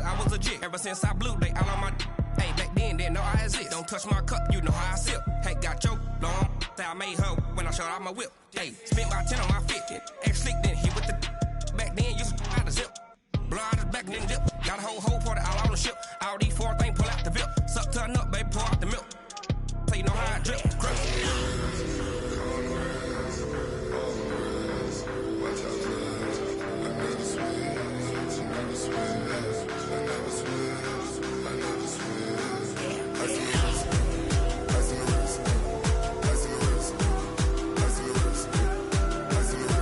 I was legit ever since I blew they all on my. Hey, back then didn't know I exist. Don't touch my cup, you know how I sip. Hey, got your long. Say I made her when I showed out my whip. Hey, spent about 10 on my 50. Ex slick then hit with the. Back then used to out the zip. Blow out his back then dip. Got a whole party all on the ship. All these four things pull out the VIP. Suck turn up, baby, pour out the milk. Play you know how I drip. Crush. watch out, I never switch, I never switch. I never switch, I never switch. Ice in the wrist, ice in the wrist, ice in the wrist, ice in the wrist, ice in the wrist,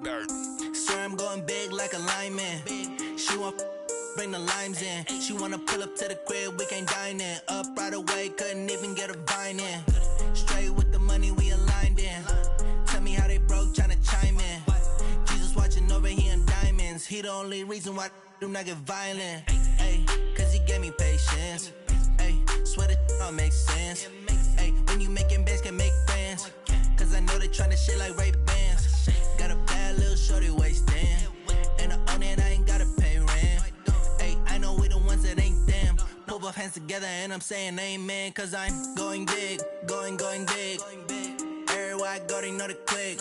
bird. Swear I'm going big like a lineman. She want bring the limes in. She wanna pull up to the crib, we can't dine in. Up right away, couldn't even get a vine in. Straight with the money we aligned in. Tell me how they broke, tryna chime in. Jesus watching over here in diamonds. He the only reason why I do not get violent. Ay, cause he gave me patience. Ay, swear that all makes sense. Ay, when you making bands, can make friends. Cause I know they tryna shit like Ray-Bans. Got a bad little shorty wasting. And I own it, I ain't gotta pay rent. Ay, I know we the ones that ain't them. Pull both hands together and I'm saying amen. Cause I'm going big, going big. Everywhere I go, they know the click.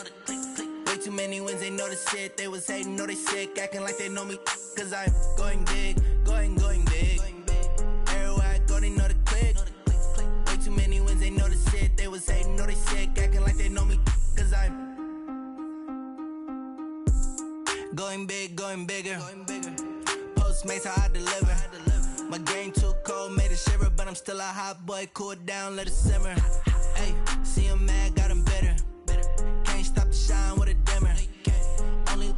Way too many wins, they know the shit. They was hating, know they sick, acting like they know me. Cause I'm going big, going big. Everywhere I go, they know the click. Way too many wins, they know the shit. They was hating, know they sick, acting like they know me. Cause I'm going big, going bigger. Postmates, how I deliver. My game too cold, made it shiver. But I'm still a hot boy, cool it down, let it simmer. Hey, see him mad, got him bitter. Can't stop the shine with a dimmer. Only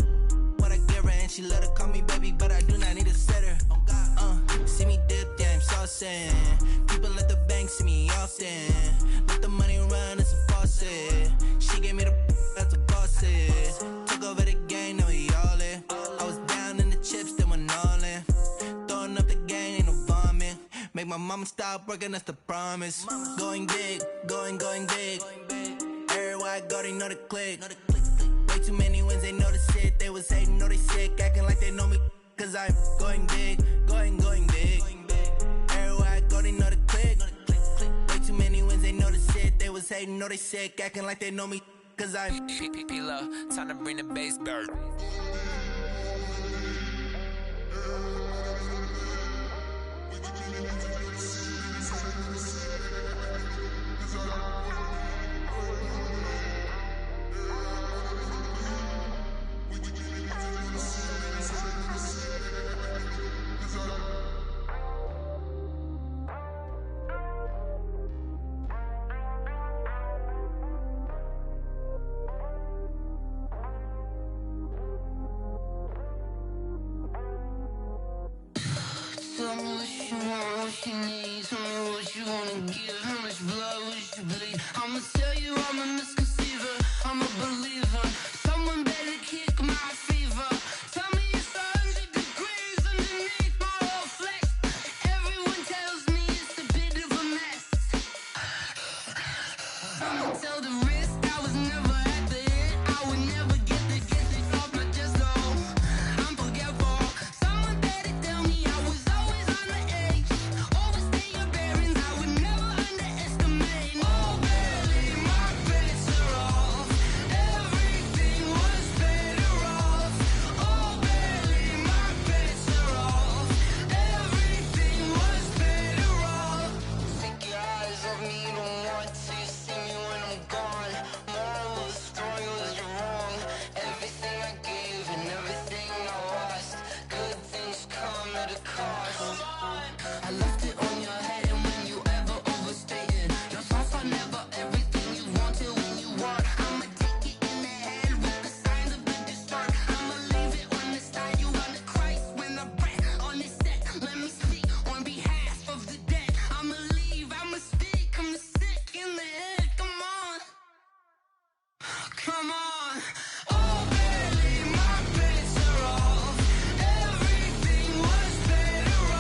what I give her, and she let her call me baby, but I do not need a sitter. See me dip, yeah, I'm saucing. People at the bank see me often. Let the money run, it's a faucet. She gave me the that's a boss it. Took over the game, now we all in. I was down in the chips, then went all in. Throwing up the game, ain't no vomit. Make my mama stop working, that's the promise. Going big, going big. Everywhere I go, they know the click. Way too many wins, they know the shit. They was hating, know they sick, acting like they know me. Cause I'm going big, going big. Everywhere I go, they know the click. Way too many wins, they know the shit. They was hating, know they sick, acting like they know me. Cause I'm P-Love, time to bring the bass bird. Tell me what you want, what you need. Tell me what you wanna give. How much blood would you bleed? I'ma tell you I'm a misconceiver. I'm a believer. Someone better kick my fever. Tell me it's 100 degrees underneath my whole flesh. Everyone tells me it's a bit of a mess. I'ma tell the risk I was never at the end. I would never get it off my chest though. I'm forgetful. Someone better tell me I was always on the edge. Overstay your bearings, I would never underestimate. Oh baby, my bets are off. Everything was better off. Oh baby, my bets are off. Everything was better off. Take your eyes off me, you don't want to see me when I'm gone. Moral of the story was you're wrong. Everything I gave and everything I lost. Good things come at a cost. I left it on your head, and when you ever overstated, your thoughts are never everything you wanted when you want. I'ma take it in the head with the signs of the distort. I'ma leave it on the side. You on the Christ when I breath on this set. Let me speak on behalf of the dead. I'ma leave, I'ma speak. I'm sick in the head. Come on, come on. Oh baby, my bets are off. Everything was better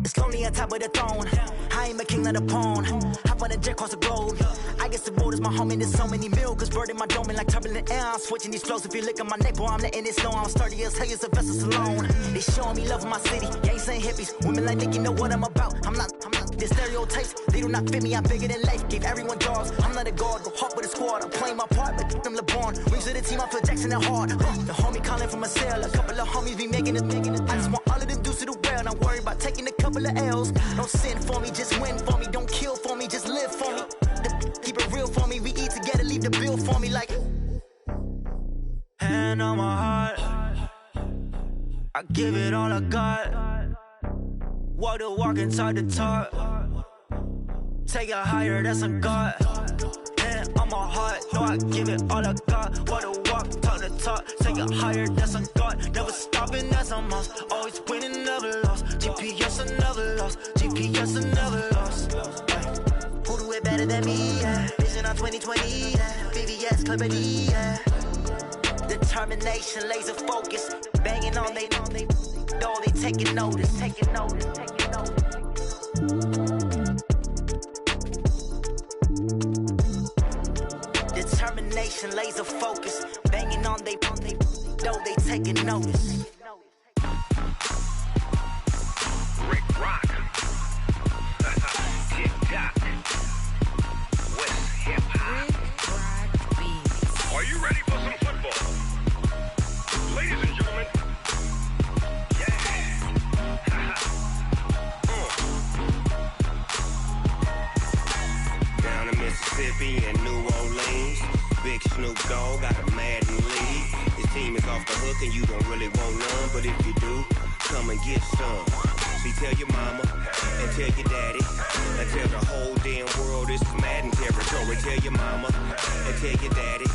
It's lonely on top of the throne. I ain't a king of the pawn. Hop on a jet across the globe. I guess the road is my home and there's so many milkers burning my dome like turbulent air. I'm switching these flows. If you look at my neck, boy, I'm letting it slow. I'm sturdy as hell, it's a vessel alone. They showing me love in my city. Gangs ain't hippies. Women like Nick, you know what I'm about. I'm not. The stereotypes, they do not fit me. I'm bigger than life. Gave everyone jobs. I'm not a guard. Go hard with a squad. I'm playing my part, but I'm LeBron. Wings of the team, I feel Jackson and hard. The homie calling from a cell. A couple of homies be making it. I just want all of them dudes to the well. Not worry about taking a couple of L's. Don't sin for me, just win for me. Don't kill for me, just live for me. Keep it real for me. We eat together, leave the bill for me like. Hand on my heart, I give it all I got. Walk the walk and talk the talk. Take it higher, that's a God. Hand on my heart, no, I give it all I got. Walk the walk, talk the talk. Take it higher, that's a God. Never stopping, that's a must. Always winning, never lost. GPS, I never lost. GPS, I never lost. Who do it better than me? Yeah. Vision on 2020. Yeah. VVS, Clippity. Yeah. Determination, laser focus. Banging on they door, they taking notice. Taking notice. Determination, laser focus. Banging on they door, they taking notice. Rick Rock. TikTok. West Hip Hop. Are you ready for some football? Ladies and gentlemen. Down in Mississippi and New Orleans, Big Snoop Dogg got a Madden lead. His team is off the hook and you don't really want none, but if you do, come and get some. See, tell your mama and tell your daddy and tell the whole damn world this is Madden territory. Tell your mama and tell your daddy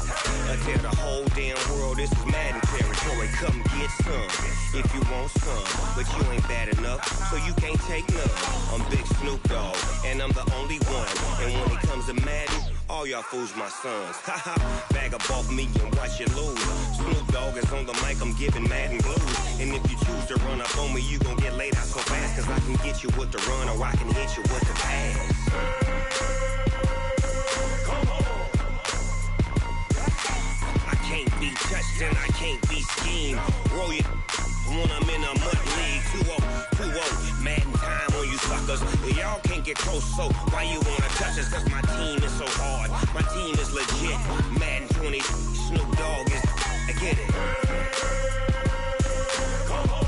and tell the whole damn world this is Madden territory. Come get some if you want some, but you ain't bad enough, so you can't take none. I'm Big Snoop Dogg and I'm the only one, and when it comes to Madden, all y'all fools my sons. Haha, bag up off me and watch you lose. Snoop Dogg is on the mic, I'm giving Madden blues. And if you choose to run up on me, you gon' get laid out so fast, cause I can get you with the run or I can hit you with the pass. Come on. I can't be touched and I can't be schemed. Roll you when I'm in a mud league. 2-0, Madden time on you suckers. Y'all can't get close, so why you wanna touch us? Cause my team is so hard, my team is legit. Madden 20, Snoop Dogg is, I get it. Come on.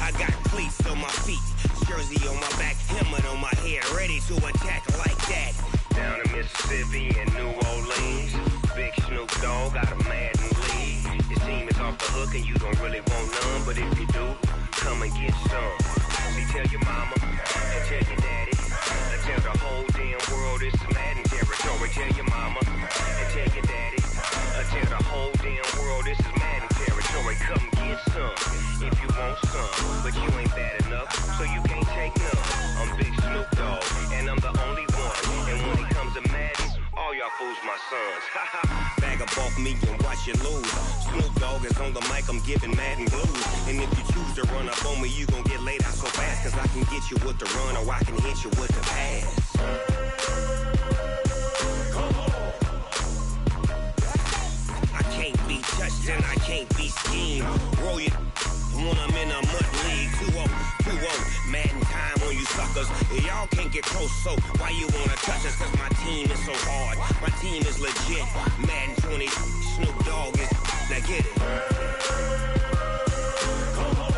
I got cleats on my feet, jersey on my back, helmet on my head, ready to attack like that. Down in Mississippi and New Orleans, Big Snoop Dogg got a Madden lead. His team is off the hook and you don't really want none, but if you do, come and get some. See, tell your mama and tell your daddy and tell the whole damn world this is Madden territory. Tell your mama and tell your daddy and tell the whole damn world this is Madden territory. Come get some if you want some, but you ain't bad enough, so you can't take none. I'm Big Snoop Dogg and I'm the only one, and when it comes to Madden, all y'all fools my sons. Bag up off me and watch you lose. Snoop Dogg is on the mic, I'm giving Madden blues. And if you choose to run up on me, you gon' get laid out so fast, cause I can get you with the run or I can hit you with the pass. Come on. I can't be touched and I can't be schemed. Roll you when I'm in a mud league. 2-0, Madden time on you suckers. Y'all can't get close, so why you wanna touch us? Cause my team is so hard, my team is legit. Madden 20, Snoop Dogg is, now get it. Come on.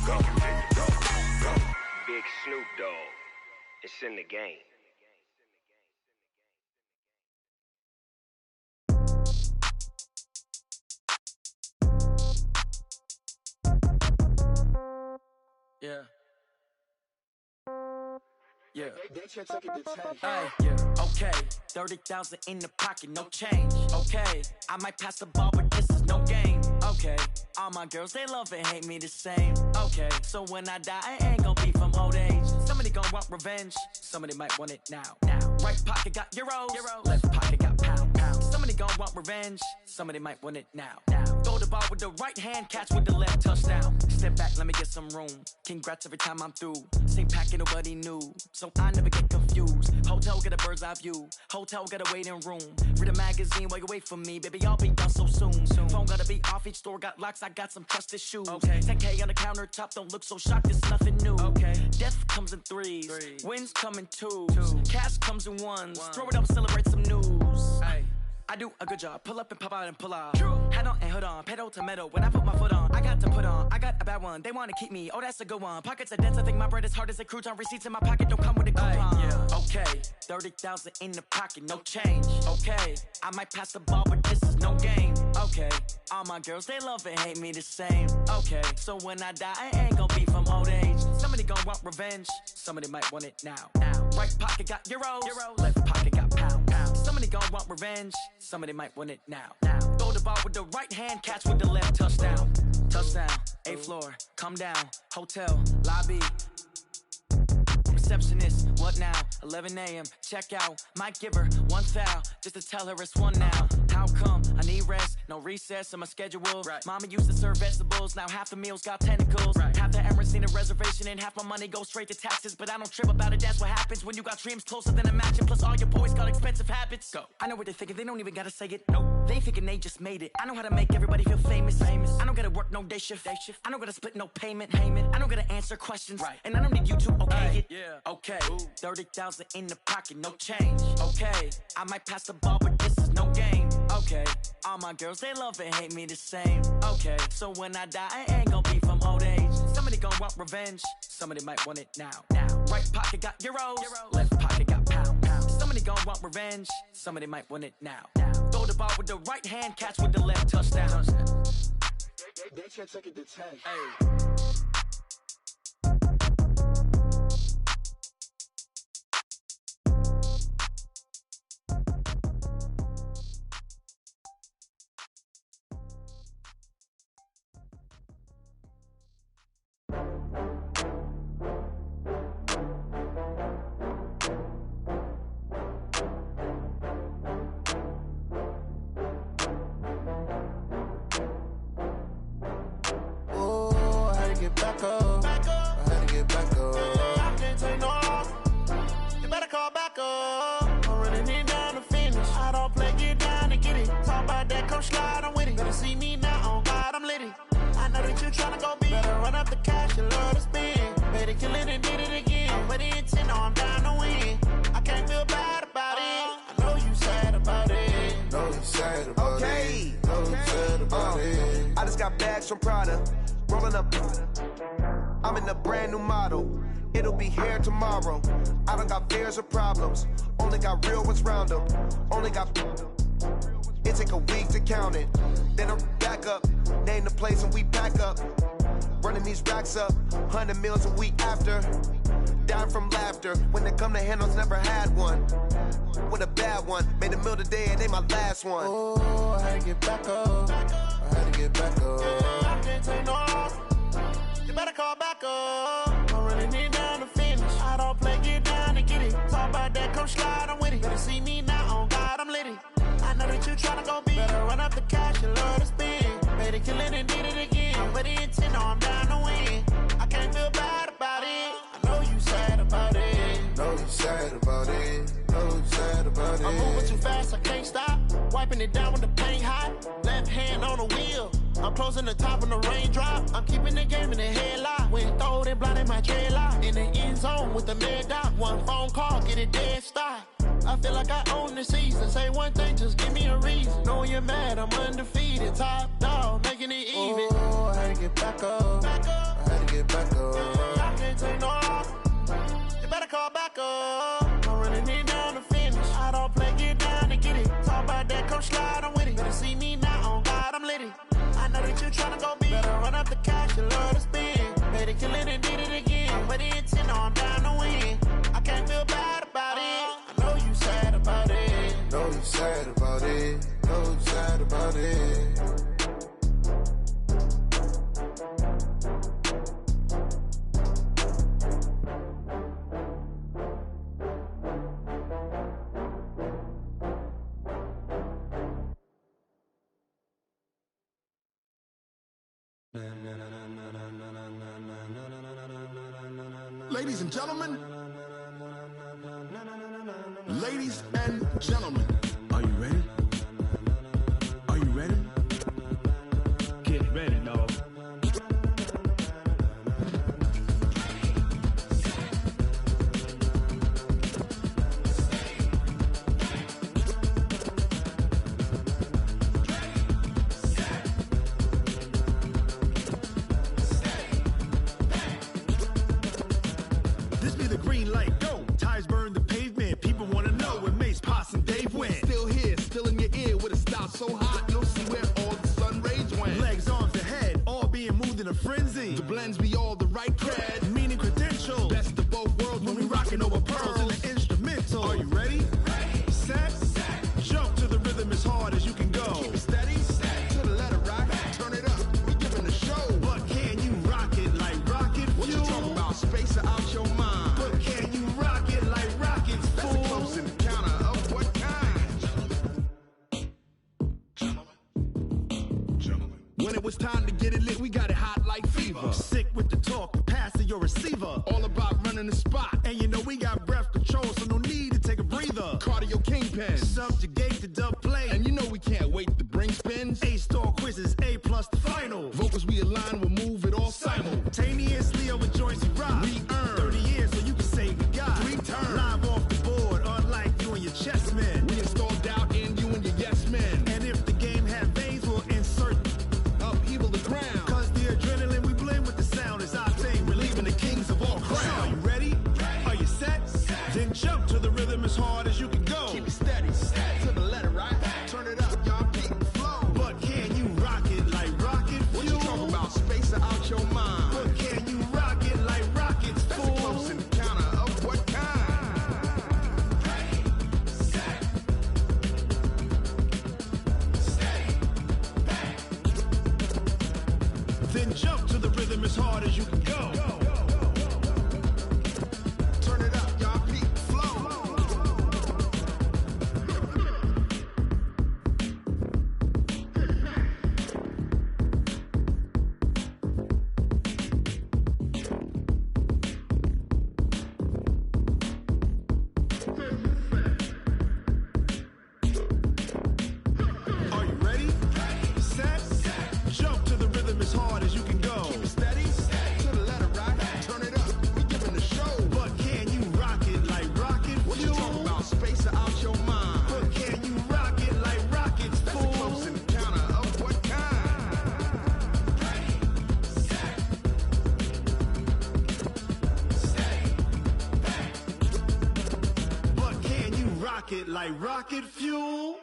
Go. Big Snoop Dogg, it's in the game. Yeah. Yeah. Hey, yeah. Okay. 30,000 in the pocket, no change. Okay. I might pass the ball, but this is no game. Okay. All my girls, they love and hate me the same. Okay. So when I die, I ain't gon' be from old age. Somebody gon' want revenge. Somebody might want it now. Right pocket got euros. Left pocket got pound. Somebody gon' want revenge, somebody might want it now. Throw the ball with the right hand, catch with the left, touchdown. Step back, let me get some room. Congrats every time I'm through. Same packet, nobody knew, so I never get confused. Hotel get a bird's eye view. Hotel get a waiting room. Read a magazine while you wait for me, baby. I'll be done so soon. Phone gotta be off, each store got locks. I got some trusted shoes. 10K on the countertop, don't look so shocked. It's nothing new. Death comes in threes, wins come in twos, cash comes in ones. Throw it up, celebrate some news. I do a good job, pull up and pop out and pull out. Head on and hood on, pedal to metal. When I put my foot on, I got to put on. I got a bad one, they wanna keep me. Oh, that's a good one. Pockets are dense, I think my bread is hard as a crouton. Receipts in my pocket don't come with a coupon. Okay, 30,000 in the pocket, no change. Okay, I might pass the ball, but this is no game. Okay, all my girls, they love and hate me the same. Okay, so when I die, I ain't gon' be from old age. Somebody gon' want revenge, somebody might want it now. Right pocket got euros, left pocket got pound. Somebody gon' want revenge, somebody might want it now. Throw the ball with the right hand, catch with the left, touchdown. Touchdown, 8th floor, come down, hotel, lobby. Receptionist, what now? 11 a.m., check out. Might give her one foul, just to tell her it's one now. How come? I need rest, no recess in my schedule. Mama used to serve vegetables, now half the meals got tentacles. Half the Emirates need a reservation and half my money goes straight to taxes. But I don't trip about it, that's what happens when you got dreams closer than a matching. Plus all your boys got expensive habits. Go. I know what they're thinking, they don't even gotta say it. Nope. They thinking they just made it. I know how to make everybody feel famous. I don't gotta work no day shift. I don't gotta split no payment. I don't gotta answer questions. And I don't need you to okay it. Okay, 30,000 in the pocket, no change. Okay, I might pass the ball, but this is no game. Okay, all my girls, they love and hate me the same. Okay, so when I die, I ain't gon' be from old age. Somebody gon' want revenge, somebody might want it now. Right pocket got euros, left pocket got pound. Somebody gon' want revenge, somebody might want it now. Throw the ball with the right hand, catch with the left, touchdown. They can't take it to 10. From Prada, rolling up. I'm in a brand new model. It'll be here tomorrow. I don't got fears or problems. Only got real ones round them. Only got. It take a week to count it. Then I'm back up. Name the place and we pack up. Running these racks up. 100 meals a week after. Dying from laughter. When they come to handles, never had one. With a bad one. Made a meal today and they my last one. Oh, I had to get back up. I had to get back up. I can't take no loss. You better call back up. I'm running it down to finish. I don't play, get down and get it. Talk about that, come slide, I'm with it. Better see me now, on God, I'm litty. I know that you tryna go big. Better run up the cash, you love to spend. Made it, kill it, and did it again. But the intent, no, I'm down to win. I can't feel bad about it. I know you sad about it. Know you sad about it. Know you sad about it. I'm moving too fast, I can't stop. Wiping it down with the paint hot. Left hand on the wheel. I'm closing the top when the raindrop. I'm keeping the game in the headlock. When throwed and blinded my dreadlock. In the end zone with the mad dot. One phone call, get it dead stop. I feel like I own the season. Say one thing, just give me a reason. Knowing you're mad, I'm undefeated. Top dog, making it even. Oh, I had to get back up. I had to get back up. I can't take no loss. You better call back up. I'm running it down to finish. I don't play, get down and get it. Talk about that, come slide, I'm with it. Better see me now, on God, I'm litty. I know that you tryna go big. Better run up the cash, you love to spend. Made it, kill it, and did it again. But the intent, no, I'm down to win. I can't feel bad about it. I know you sad about it. Know you sad about it. Know you sad about it. Ladies and gentlemen, ladies and gentlemen, are you ready? Are you ready? Get ready, dog. This be the green light, go. Tires burn the pavement. People wanna know where Mace, Potts, and Dave went. Still here, still in your ear with a style so hot, you'll see where all the sun rays went. Legs, arms, the head, all being moved in a frenzy. The blends be all the right cred, meaning credentials. Best of both worlds when we rockin' over pearls in the instrumental. Are you ready? Set, jump to the rhythm as hard as you can go. Keep it steady, to the letter right, turn it up, we giving the show. But can you rock it like rocket fuel? What you talking about, space or out your mind? But can you rock it like rockets, fool? That's a close encounter of what kind? When it was time to get it lit, we got it hot like fever. Sick with the talk, passing your receiver. All about running the spot. And you know we got breath control, so no need to take a breather. Cardio kingpin, subjugate the dub play. And you know we can't wait to bring spins. A-star quizzes, A+ the final. Vocals we align, we'll move it all simultaneously over joints we rock. We earn 30 years so you can say we got 3 turns. Live off the board, unlike you and your chess men. We install doubt in you and your yes men. And if the game had veins, we'll insert upheaval the ground. Cause the adrenaline we blend with the sound is our thing. We're leaving the kings of all crowns. Are you ready? Are you set? Then jump to the rhythm as hard as you can go. Keep it steady, to the letter right. Turn it up, y'all beat the flow. But can you rock it like rocket fuel? What you talking about, space or out your mind? But can you rock it like rockets, fool? That's a close encounter of what kind? Then jump to the rhythm as hard as you can go. Turn it up, y'all beat the flow. Are you ready? Set, jump to the rhythm as hard as you can go. Keep it steady, to the letter right. Turn it up, we giving the show. But can you rock it like rocket fuel? What you talking about, space or out your mind? But can you rock it like rockets, fool? That's a close encounter of what kind? But can you rock it like rocket fuel?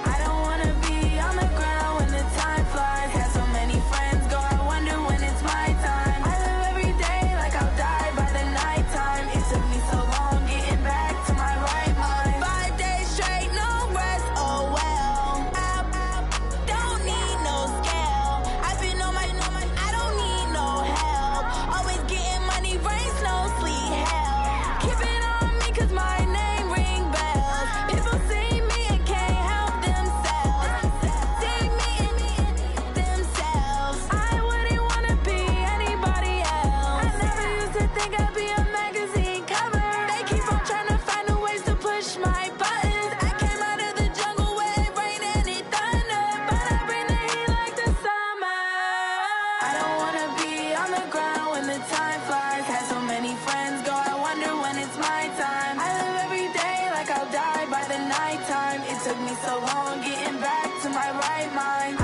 I don't wanna be on the ground when the time flies. Had so many friends go, I wonder when it's my time. I live every day like I'll die by the nighttime. It took me so long getting back to my right mind. 5 days straight, no rest, oh well. I don't need no scale. I've been on my, I don't need no help. Always getting money, rain, snow, sleet, hell. Keep it on me cause my name ring bells. People see me and can't help themselves. See me and themselves. I wouldn't wanna be anybody else. I never used to think I'd be a magazine cover. They keep on trying to find new ways to push my buttons. I came out of the jungle where it rained and it thunder, but I bring the heat like the summer. I don't wanna be on the ground when the time flies. Had so many friends go, I wonder when it's my time. I live every day like I'll die by the nighttime. It took me so long getting back to my right mind.